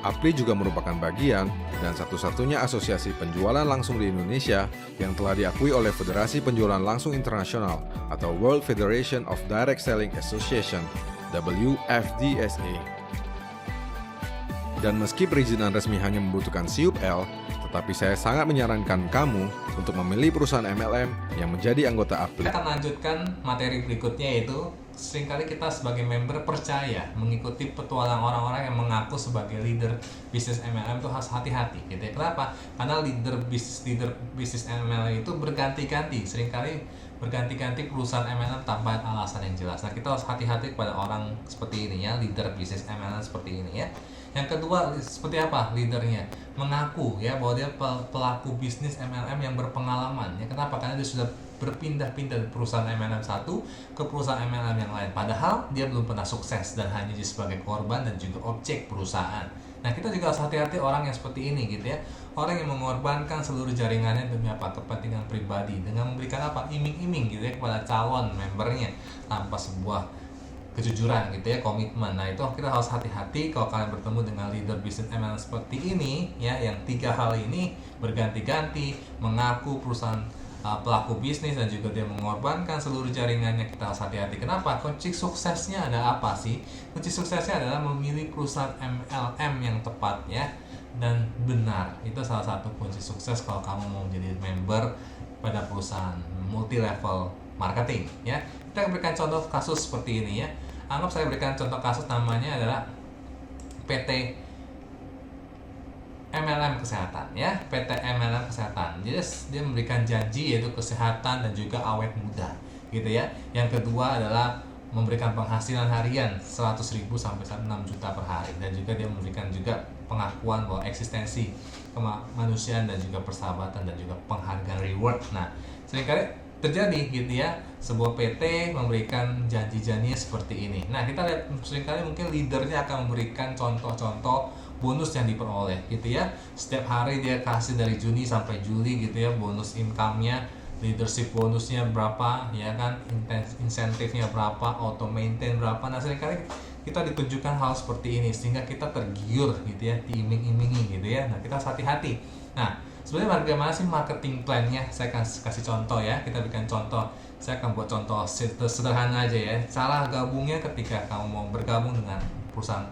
APLI juga merupakan bagian dan satu-satunya asosiasi penjualan langsung di Indonesia yang telah diakui oleh Federasi Penjualan Langsung Internasional atau World Federation of Direct Selling Association, WFDSA. Dan meski perizinan resmi hanya membutuhkan SIUP L, tetapi saya sangat menyarankan kamu untuk memilih perusahaan MLM yang menjadi anggota APLI. Kita akan lanjutkan materi berikutnya, yaitu seringkali kita sebagai member percaya mengikuti petualang orang-orang yang mengaku sebagai leader bisnis MLM itu harus hati-hati gitu ya. Kenapa? Karena leader bisnis MLM itu berganti-ganti, seringkali berganti-ganti perusahaan MLM tanpa alasan yang jelas. Nah, kita harus hati-hati kepada orang seperti ini ya, leader bisnis MLM seperti ini ya. Yang kedua, seperti apa leadernya? Mengaku ya bahwa dia pelaku bisnis MLM yang berpengalaman ya. Kenapa? Karena dia sudah berpindah-pindah dari perusahaan MLM satu ke perusahaan MLM yang lain. Padahal dia belum pernah sukses dan hanya jadi sebagai korban dan juga objek perusahaan. Nah, kita juga harus hati-hati orang yang seperti ini gitu ya. Orang yang mengorbankan seluruh jaringannya demi apa? Kepentingan pribadi, dengan memberikan apa? Iming-iming gitu ya kepada calon membernya tanpa sebuah kejujuran gitu ya, komitmen. Nah, itu kita harus hati-hati kalau kalian bertemu dengan leader bisnis MLM seperti ini ya, yang tiga hal ini berganti-ganti, mengaku perusahaan pelaku bisnis dan juga dia mengorbankan seluruh jaringannya. Kita harus hati-hati. Kenapa? Kunci suksesnya ada apa sih? Kunci suksesnya adalah memilih perusahaan MLM yang tepat ya dan benar. Itu salah satu kunci sukses kalau kamu mau menjadi member pada perusahaan multi level marketing ya. Kita berikan contoh kasus seperti ini ya. Anggap saya berikan contoh kasus, namanya adalah PT MLM Kesehatan ya, PT MLM Kesehatan. Jadi dia memberikan janji yaitu kesehatan dan juga awet muda gitu ya. Yang kedua adalah memberikan penghasilan harian 100.000 sampai 6 juta per hari, dan juga dia memberikan juga pengakuan bahwa eksistensi kemanusiaan dan juga persahabatan dan juga penghargaan reward. Nah, seringkali terjadi gitu ya, sebuah PT memberikan janji-janjinya seperti ini. Nah, kita lihat seringkali mungkin leadernya akan memberikan contoh-contoh bonus yang diperoleh gitu ya. Setiap hari dia kasih dari Juni sampai Juli gitu ya, bonus income-nya, leadership bonusnya berapa ya kan, insentifnya berapa, auto maintain berapa. Nah, seringkali kita ditunjukkan hal seperti ini sehingga kita tergiur gitu ya, diiming-imingi gitu ya. Nah, kita harus hati-hati. Nah, sebenarnya bagaimana sih marketing plan-nya? Saya akan kasih contoh ya, kita berikan contoh. Saya akan buat contoh sederhana aja ya. Cara gabungnya ketika kamu mau bergabung dengan perusahaan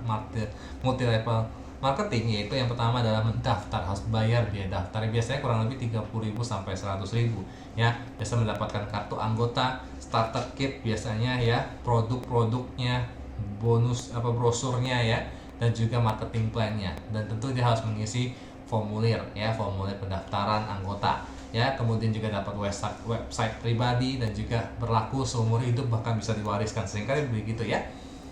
multi level marketing, yaitu yang pertama adalah mendaftar, harus bayar biaya daftar. Biasanya kurang lebih 30.000 sampai 100.000 ya. Biasa mendapatkan kartu anggota, starter kit biasanya ya, produk-produknya, bonus brosurnya ya, dan juga marketing plan-nya. Dan tentu dia harus mengisi formulir ya, formulir pendaftaran anggota ya. Kemudian juga dapat website pribadi dan juga berlaku seumur hidup, bahkan bisa diwariskan, seringkali begitu ya.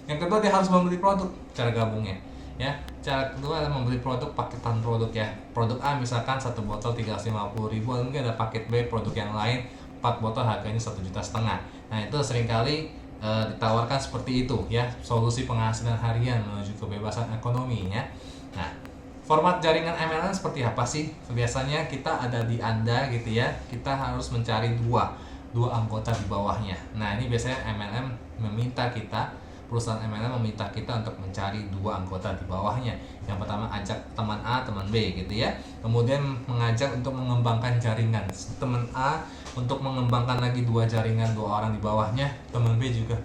Yang kedua, dia harus membeli produk. Cara gabungnya ya, cara kedua adalah membeli produk, paketan produk ya. Produk A misalkan 1 botol 350.000, mungkin ada paket B produk yang lain 4 botol harganya 1,5 juta. Nah, itu seringkali ditawarkan seperti itu ya, solusi penghasilan harian menuju kebebasan ekonomi ya. Nah, format jaringan MLM seperti apa sih? Biasanya kita ada di Anda gitu ya, kita harus mencari dua anggota di bawahnya. Nah, ini biasanya MLM meminta kita, perusahaan MLM meminta kita untuk mencari 2 anggota di bawahnya. Yang pertama ajak teman A, teman B gitu ya. Kemudian mengajak untuk mengembangkan jaringan. Teman A untuk mengembangkan lagi 2 jaringan, 2 orang di bawahnya. Teman B juga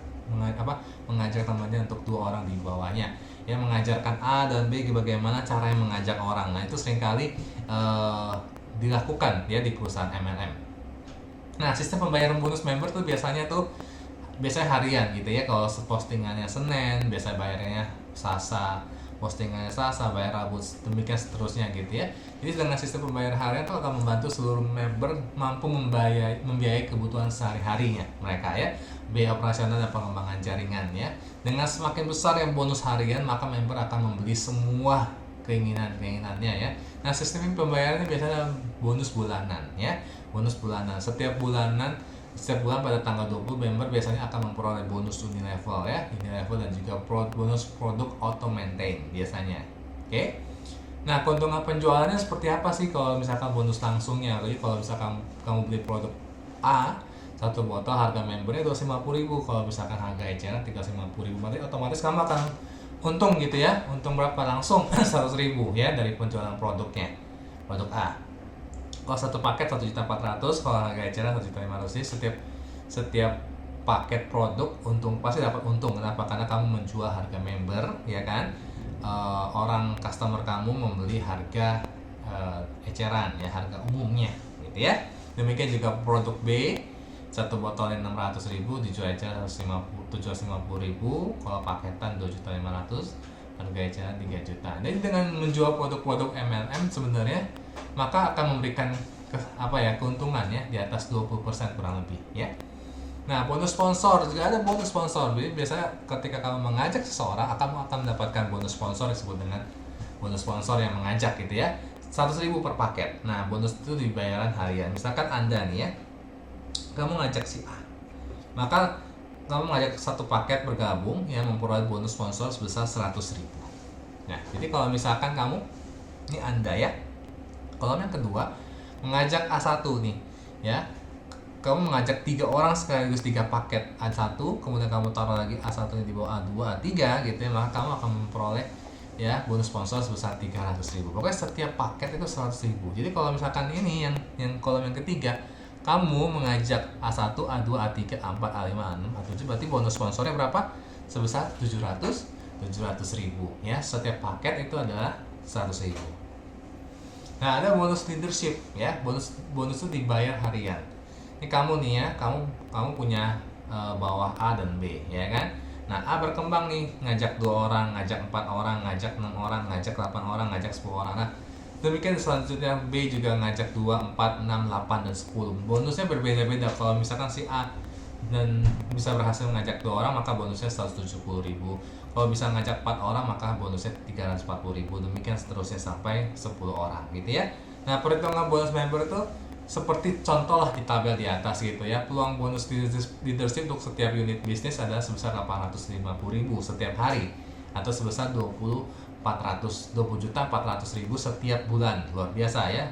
mengajak temannya untuk 2 orang di bawahnya. ya, mengajarkan A dan B bagaimana cara yang mengajak orang. Nah, itu seringkali dilakukan ya di perusahaan MLM. Nah, sistem pembayaran bonus member tuh biasanya harian gitu ya. Kalau postingannya Senin, biasa bayarnya Selasa, postingannya Selasa, bayar Rabu, demikian seterusnya gitu ya. Jadi dengan sistem pembayaran harian itu akan membantu seluruh member mampu membiayai kebutuhan sehari-harinya mereka ya, biaya operasional dan pengembangan jaringan ya. Dengan semakin besar yang bonus harian, maka member akan membeli semua keinginannya ya. Nah, sistem pembayaran ini biasanya bonus bulanan ya. Bonus bulanan setiap bulan pada tanggal 20 member biasanya akan memperoleh bonus Unilevel ya, Unilevel dan juga bonus produk auto maintain biasanya. Oke. Nah, keuntungan penjualannya seperti apa sih kalau misalkan bonus langsungnya? Jadi kalau misalkan kamu beli produk A, satu botol harga membernya 250.000. Kalau misalkan harga eceran 350.000, berarti otomatis kamu akan untung gitu ya. Untung berapa? Langsung 100.000 ya dari penjualan produknya. Produk A. Kalau satu paket 1.400.000, kalau harga eceran 1.500.000, setiap paket produk untung, pasti dapat untung. Kenapa? Karena kamu menjual harga member ya kan. Orang customer kamu membeli harga eceran ya, harga umumnya gitu ya. Demikian juga produk B, satu botolnya 600.000 dijual eceran 750.000, kalau paketan 2.500.000, harga eceran 3 juta. Jadi dengan menjual produk-produk MLM sebenarnya maka akan memberikan keuntungan ya di atas 20% kurang lebih ya. Nah, bonus sponsor juga ada bonus sponsor. Jadi biasanya ketika kamu mengajak seseorang, kamu akan mendapatkan bonus sponsor disebut dengan bonus sponsor yang mengajak gitu ya. 100.000 per paket. Nah, bonus itu dibayaran harian. Misalkan Anda nih ya, kamu ngajak si A, maka kamu ngajak satu paket bergabung yang memperoleh bonus sponsor sebesar 100.000. Nah, jadi kalau misalkan kamu, ini Anda ya, kolom yang kedua mengajak A1 nih ya, kamu mengajak 3 orang sekaligus 3 paket A1, kemudian kamu taruh lagi A1 di bawah A2, A3 gitu ya, maka kamu akan memperoleh ya bonus sponsor sebesar 300.000. Pokoknya setiap paket itu 100.000. Jadi kalau misalkan ini yang kolom yang ketiga, kamu mengajak A1, A2, A3, A4, A5, A6, A7, berarti bonus sponsornya berapa? Sebesar 700.000 ya. Setiap paket itu adalah 100.000. Nah, ada bonus leadership ya. Bonus itu dibayar harian. Ini kamu nih ya, kamu punya bawah A dan B ya kan. Nah, A berkembang nih, ngajak 2 orang, ngajak 4 orang, ngajak 6 orang, ngajak 8 orang, ngajak 10 orang. Nah, demikian selanjutnya B juga ngajak 2, 4, 6, 8, dan 10. Bonusnya berbeda-beda. Kalau misalkan si A dan bisa berhasil ngajak 2 orang, maka bonusnya 170.000. Kalau bisa ngajak 4 orang, maka bonusnya 340.000. Demikian seterusnya sampai 10 orang gitu ya. Nah, perhitungan bonus member itu seperti contoh lah di tabel di atas gitu ya. Peluang bonus leadership untuk setiap unit bisnis adalah sebesar 850.000 setiap hari, atau sebesar 20.400.000 setiap bulan. Luar biasa ya,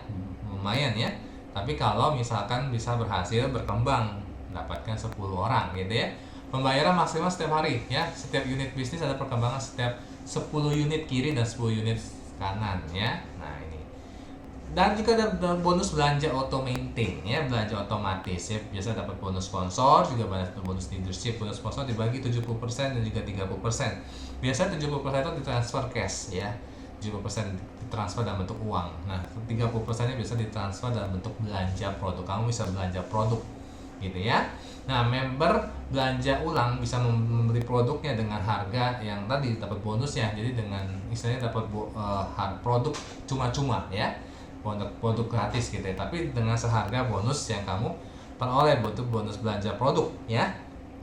lumayan ya. Tapi kalau misalkan bisa berhasil berkembang, mendapatkan 10 orang gitu ya. Pembayaran maksimal setiap hari ya. Setiap unit bisnis ada perkembangan setiap 10 unit kiri dan 10 unit kanan ya. Nah, ini. Dan juga ada bonus belanja auto maintain ya, belanja otomatis ya. Biasa dapat bonus sponsor, juga banyak bonus leadership. Bonus sponsor dibagi 70% dan juga 30%. Biasanya 70% itu ditransfer cash ya. 70% ditransfer dalam bentuk uang. Nah, 30%-nya biasa ditransfer dalam bentuk belanja produk. Kamu bisa belanja produk gitu ya. Nah, member belanja ulang bisa membeli produknya dengan harga yang tadi dapat bonusnya. Jadi dengan istilahnya dapat produk cuma-cuma ya. Produk gratis gitu ya. Tapi dengan seharga bonus yang kamu peroleh, butuh bonus belanja produk ya.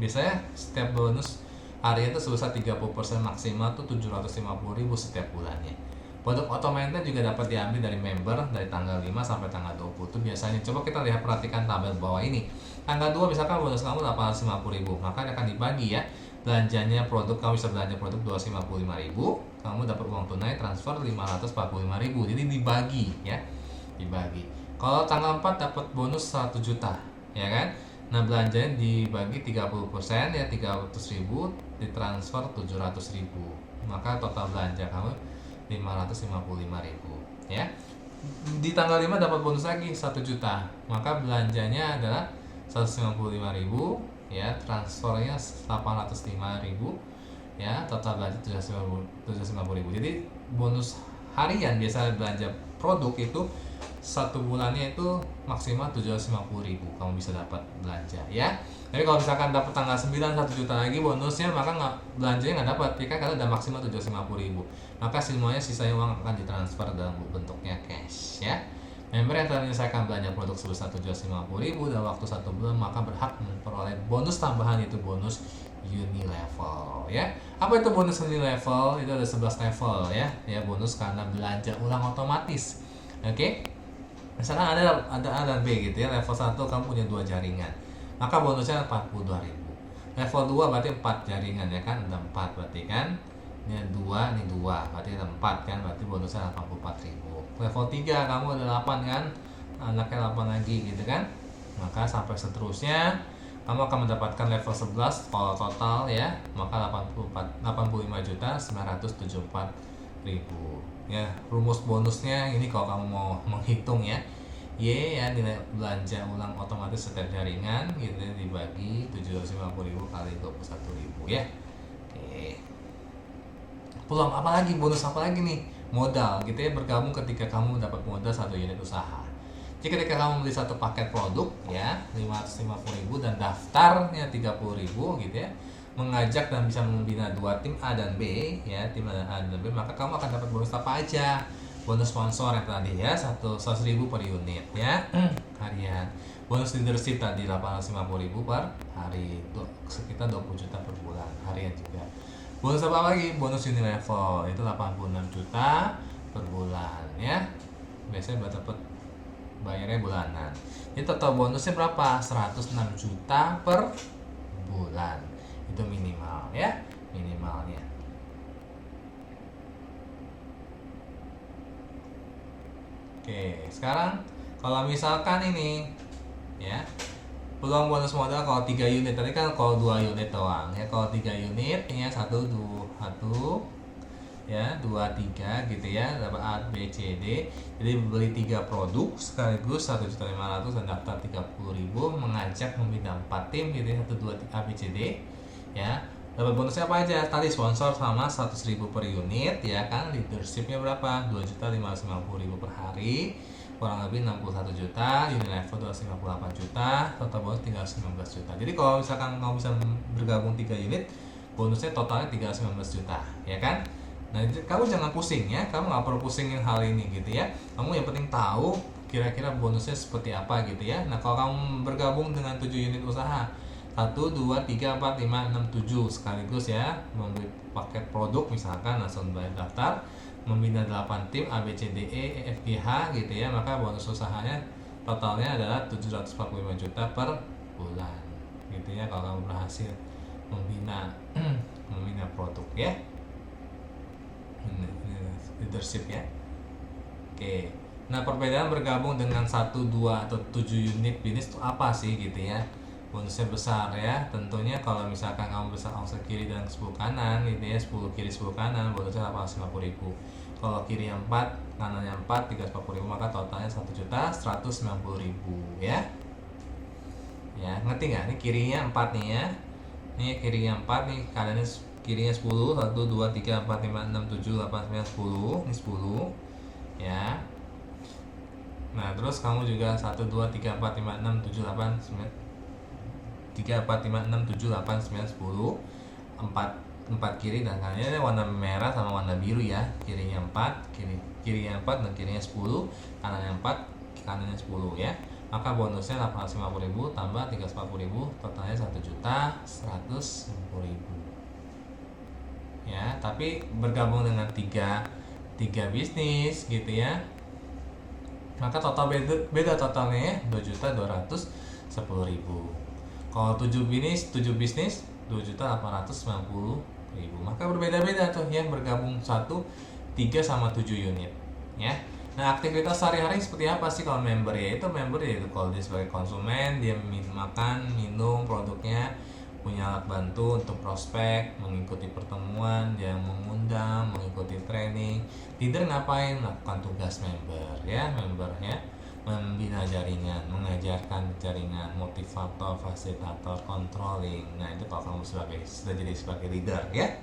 Biasanya setiap bonus harian itu sebesar 30% maksimal tuh 750.000 setiap bulannya. Produk auto maintain juga dapat diambil dari member dari tanggal 5 sampai tanggal 20 itu biasanya. Coba kita lihat, perhatikan tabel bawah ini. Tanggal 2 misalkan bonus kamu 850.000, maka akan dibagi ya. Belanjanya produk, kamu bisa belanja produk 255.000, kamu dapat uang tunai transfer 545.000. Jadi dibagi ya. Dibagi. Kalau tanggal 4 dapat bonus 1 juta, ya kan? Nah, belanjanya dibagi 30% ya, 300.000 ditransfer 700.000. Maka total belanja kamu 555.000 ya. Di tanggal 5 dapat bonus lagi 1 juta, maka belanjanya adalah 155.000 ya, transfernya 805.000 ya, total belanja 750.000. Jadi bonus harian biasa belanja produk itu satu bulannya itu maksimal 750.000 kamu bisa dapat belanja ya. Tapi kalau misalkan dapat tanggal 9 1 juta lagi bonusnya, maka belanjanya nggak dapat ya kan, karena udah maksimal 750.000. Maka semuanya sisanya uang akan ditransfer dalam bentuknya cash ya. Member yang telah menyelesaikan belanja produk sebesar 750.000 dalam waktu 1 bulan maka berhak memperoleh bonus tambahan, yaitu bonus Unilevel ya. Apa itu bonus Unilevel? Itu ada 11 level ya. Ya, bonus karena belanja ulang otomatis. Oke. Misalkan ada A dan B gitu ya. Level 1 kamu punya 2 jaringan. Maka bonusnya 42.000. Level 2 berarti 4 jaringan ya kan. Ada 4 berarti kan. Ini 2, ini 2. Berarti ada 4 kan. Berarti bonusnya 84.000. Level 3 kamu ada 8 kan. Anaknya 8 lagi gitu kan. Maka sampai seterusnya kamu akan mendapatkan level 11 kalau total ya, maka 85.974.000 ya. Rumus bonusnya ini kalau kamu mau menghitung ya, Y ya, nilai belanja ulang otomatis setiap jaringan gitu ya, dibagi 750.000 kali 21.000 ya. Oke. Peluang apa lagi, bonus apa lagi nih? Modal gitu ya, bergabung ketika kamu dapat modal 1 unit usaha. Jadi ketika kamu beli satu paket produk ya 550.000 dan daftarnya 30.000 gitu ya, mengajak dan bisa membina 2 tim A dan B ya, tim A dan B, maka kamu akan dapat bonus apa aja? Bonus sponsor yang tadi ya, 100.000 per unit ya harian. Bonus leadership tadi 850.000 per hari, sekitar 20 juta per bulan harian juga. Bonus apa lagi? Bonus Unilevel itu 86 juta per bulan ya. Biasanya buat dapat bayarnya bulanan. Jadi total bonusnya berapa? 106 juta per bulan. Itu minimal ya, minimalnya. Oke, sekarang kalau misalkan ini ya, peluang bonus modal kalau 3 unit tadi kan, kalau 2 unit doang ya. Kalau 3 unit ini ya, 1 ya, 2 3 gitu ya, dapat A B C D. Jadi beli 3 produk sekaligus 1.500.000 dan daftar 30.000, mengajak membina 4 tim gitu ya, 1 2 3 A B C D ya. Dapat bonusnya apa aja? Tadi sponsor sama 100.000 per unit ya kan. Leadershipnya berapa? 2.550.000 per hari, kurang lebih 61 juta. Unilevel 258 juta, total bonus 319 juta. Jadi kalau misalkan kamu bisa bergabung 3 unit, bonusnya totalnya 319 juta ya kan. Nah, kamu jangan pusing ya, kamu nggak perlu pusingin hal ini gitu ya. Kamu yang penting tahu kira-kira bonusnya seperti apa gitu ya. Nah, kalau kamu bergabung dengan 7 unit usaha, 1, 2, 3, 4, 5, 6, 7 sekaligus ya, membeli paket produk misalkan, langsung bayar daftar, membina 8 tim A B C D E F G H gitu ya, maka bonus usahanya totalnya adalah 745 juta per bulan gitu ya, kalau kamu berhasil membina membina produk ya. Leadership ya. Oke. Nah, perbedaan bergabung dengan 1, 2 atau 7 unit bisnis itu apa sih gitu ya. Bonusnya besar ya. Tentunya kalau misalkan kamu besar omset kiri dan 10 kanan gitu ya, 10 kiri 10 kanan, bonusnya 850.000. Kalau kiri 4, kanannya 4, 340.000, maka totalnya 1.190.000 ya. Ya, ngerti nggak? Ini kirinya 4 nih ya. Ini kirinya 4 nih, kanannya kirinya 10, 1, 2, 3, 4, 5, 6, 7, 8, 9, 10. Ini 10 ya. Nah, terus kamu juga 1, 2, 3, 4, 5, 6, 7, 8, 9, 3, 4, 5, 6, 7, 8, 9, 10. 4 kiri dan kanannya warna merah sama warna biru ya. Kirinya 4, kirinya 4 dan kirinya 10, kanannya 4, kanannya 10 ya. Maka bonusnya 850.000 tambah 340.000, totalnya 1.190.000 ya. Tapi bergabung dengan tiga bisnis gitu ya, maka total beda totalnya ya, 2.210.000. Kalau 7 bisnis 2.890.000, maka berbeda-beda tuh ya, bergabung 1, 3 sama 7 unit ya. Nah, aktivitas sehari-hari seperti apa sih kalau member ya? Itu member ya, itu kalau dia sebagai konsumen, dia makan, minum produknya, punya alat bantu untuk prospek, mengikuti pertemuan, dia mengundang, mengikuti training. Leader ngapain? Melakukan tugas member ya, membina jaringan, mengajarkan jaringan, motivator, fasilitator, controlling. Nah, itu kalau kamu sudah jadi sebagai leader ya.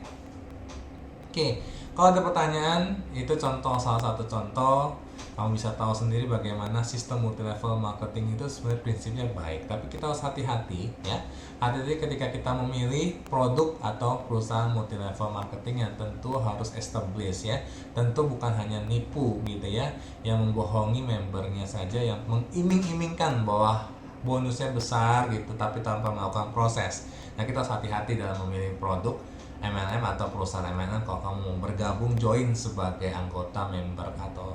Oke, kalau ada pertanyaan, itu salah satu contoh. Kamu bisa tahu sendiri bagaimana sistem multi-level marketing itu sebenarnya prinsipnya baik. Tapi kita harus hati-hati ya. Hati-hati ketika kita memilih produk atau perusahaan multi-level marketing yang tentu harus established ya. Tentu bukan hanya nipu gitu ya, yang membohongi membernya saja, yang mengiming-imingkan bahwa bonusnya besar gitu, tapi tanpa melakukan proses. Nah, kita harus hati-hati dalam memilih produk MLM atau perusahaan MLM kalau kamu mau bergabung join sebagai anggota member atau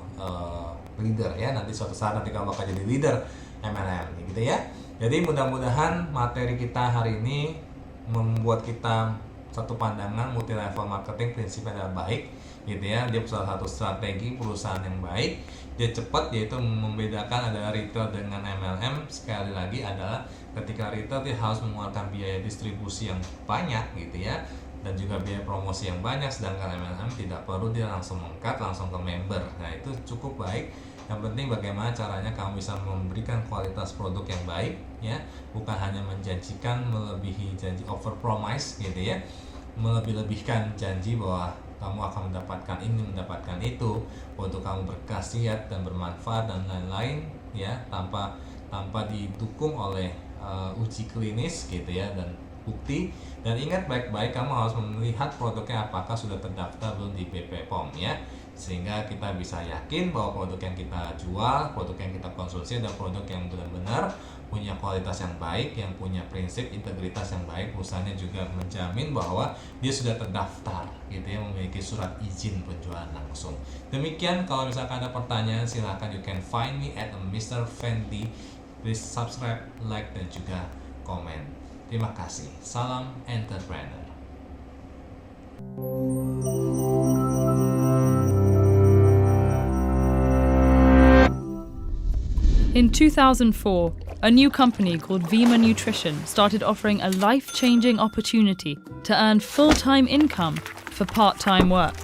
leader ya, nanti suatu saat nanti kamu bakal jadi leader MLM gitu ya. Jadi mudah-mudahan materi kita hari ini membuat kita satu pandangan multi level marketing prinsipnya adalah baik gitu ya. Dia salah satu strategi perusahaan yang baik, dia cepat, yaitu membedakan adalah retail dengan MLM. Sekali lagi adalah ketika retail dia harus mengeluarkan biaya distribusi yang banyak gitu ya, dan juga biaya promosi yang banyak, sedangkan MLM tidak perlu, dia langsung mengkat langsung ke member. Nah, itu cukup baik. Yang penting bagaimana caranya kamu bisa memberikan kualitas produk yang baik ya, bukan hanya menjanjikan melebihi janji, over promise gitu ya, melebih-lebihkan janji bahwa kamu akan mendapatkan ini, mendapatkan itu, produk kamu berkhasiat dan bermanfaat dan lain-lain ya, tanpa didukung oleh uji klinis gitu ya dan bukti. Dan ingat baik-baik, kamu harus melihat produknya apakah sudah terdaftar belum di BP POM ya, sehingga kita bisa yakin bahwa produk yang kita jual, produk yang kita konsumsi adalah produk yang benar-benar punya kualitas yang baik, yang punya prinsip integritas yang baik. Perusahaannya juga menjamin bahwa dia sudah terdaftar gitu ya, memiliki surat izin penjualan langsung. Demikian, kalau misalkan ada pertanyaan silahkan, you can find me at Mr. Fendi. Please subscribe, like, dan juga komen. Terima kasih. Salam entrepreneur. In 2004, a new company called Vima Nutrition started offering a life-changing opportunity to earn full-time income for part-time work.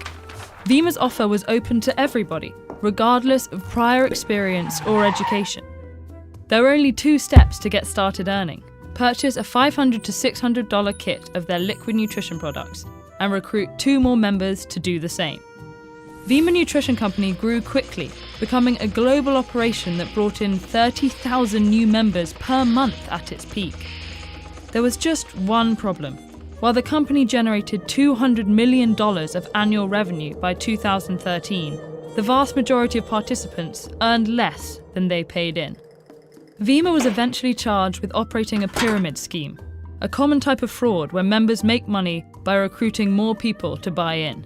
Vima's offer was open to everybody, regardless of prior experience or education. There were only 2 steps to get started earning. Purchase a $500 to $600 kit of their liquid nutrition products and recruit 2 more members to do the same. Vima Nutrition Company grew quickly, becoming a global operation that brought in 30,000 new members per month at its peak. There was just one problem. While the company generated $200 million of annual revenue by 2013, the vast majority of participants earned less than they paid in. Vima was eventually charged with operating a pyramid scheme, a common type of fraud where members make money by recruiting more people to buy in.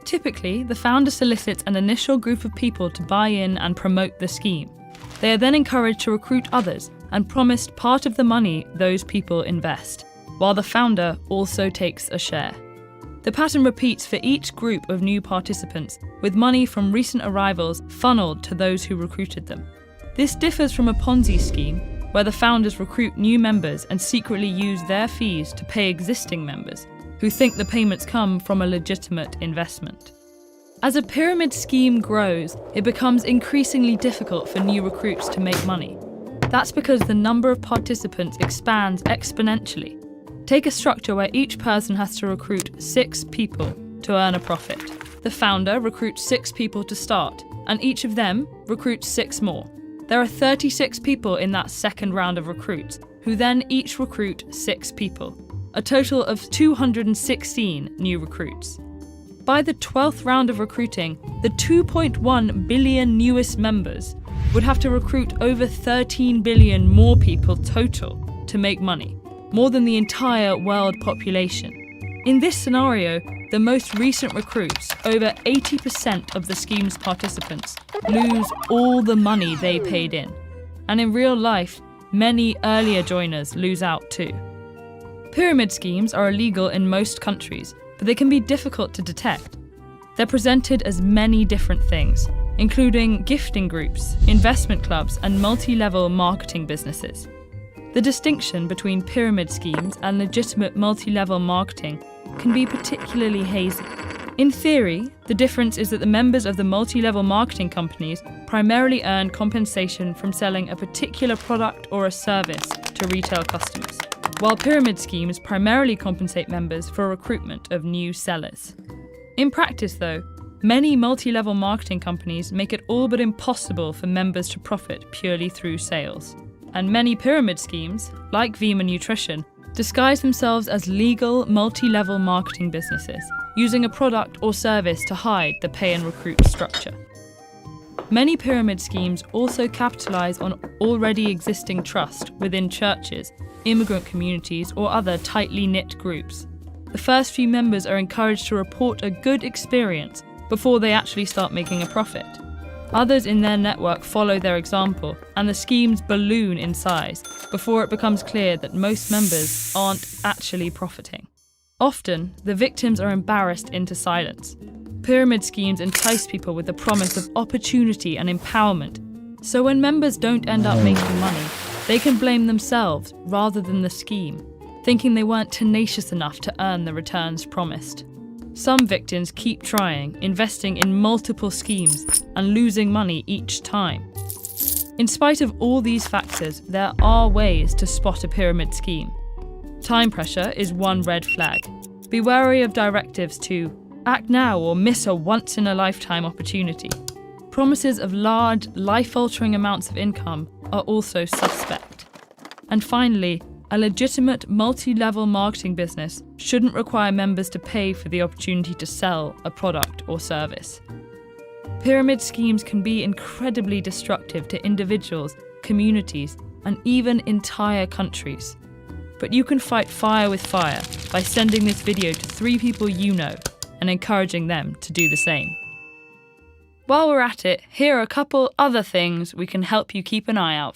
Typically, the founder solicits an initial group of people to buy in and promote the scheme. They are then encouraged to recruit others and promised part of the money those people invest, while the founder also takes a share. The pattern repeats for each group of new participants, with money from recent arrivals funneled to those who recruited them. This differs from a Ponzi scheme, where the founders recruit new members and secretly use their fees to pay existing members, who think the payments come from a legitimate investment. As a pyramid scheme grows, it becomes increasingly difficult for new recruits to make money. That's because the number of participants expands exponentially. Take a structure where each person has to recruit 6 people to earn a profit. The founder recruits 6 people to start, and each of them recruits 6 more. There are 36 people in that second round of recruits, who then each recruit 6 people, a total of 216 new recruits. By the 12th round of recruiting, the 2.1 billion newest members would have to recruit over 13 billion more people total to make money, more than the entire world population. In this scenario, the most recent recruits, over 80% of the scheme's participants, lose all the money they paid in. And in real life, many earlier joiners lose out too. Pyramid schemes are illegal in most countries, but they can be difficult to detect. They're presented as many different things, including gifting groups, investment clubs, and multi-level marketing businesses. The distinction between pyramid schemes and legitimate multi-level marketing can be particularly hazy. In theory, the difference is that the members of the multi-level marketing companies primarily earn compensation from selling a particular product or a service to retail customers, while pyramid schemes primarily compensate members for recruitment of new sellers. In practice, though, many multi-level marketing companies make it all but impossible for members to profit purely through sales. And many pyramid schemes, like Vima Nutrition, disguise themselves as legal multi-level marketing businesses, using a product or service to hide the pay and recruit structure. Many pyramid schemes also capitalize on already existing trust within churches, immigrant communities, or other tightly knit groups. The first few members are encouraged to report a good experience before they actually start making a profit. Others in their network follow their example, and the schemes balloon in size before it becomes clear that most members aren't actually profiting. Often, the victims are embarrassed into silence. Pyramid schemes entice people with the promise of opportunity and empowerment, so when members don't end up making money, they can blame themselves rather than the scheme, thinking they weren't tenacious enough to earn the returns promised. Some victims keep trying, investing in multiple schemes and losing money each time. In spite of all these factors, there are ways to spot a pyramid scheme. Time pressure is one red flag. Be wary of directives to act now or miss a once-in-a-lifetime opportunity. Promises of large, life-altering amounts of income are also suspect. And finally, a legitimate multi-level marketing business shouldn't require members to pay for the opportunity to sell a product or service. Pyramid schemes can be incredibly destructive to individuals, communities, and even entire countries. But you can fight fire with fire by sending this video to 3 people you know and encouraging them to do the same. While we're at it, here are a couple other things we can help you keep an eye out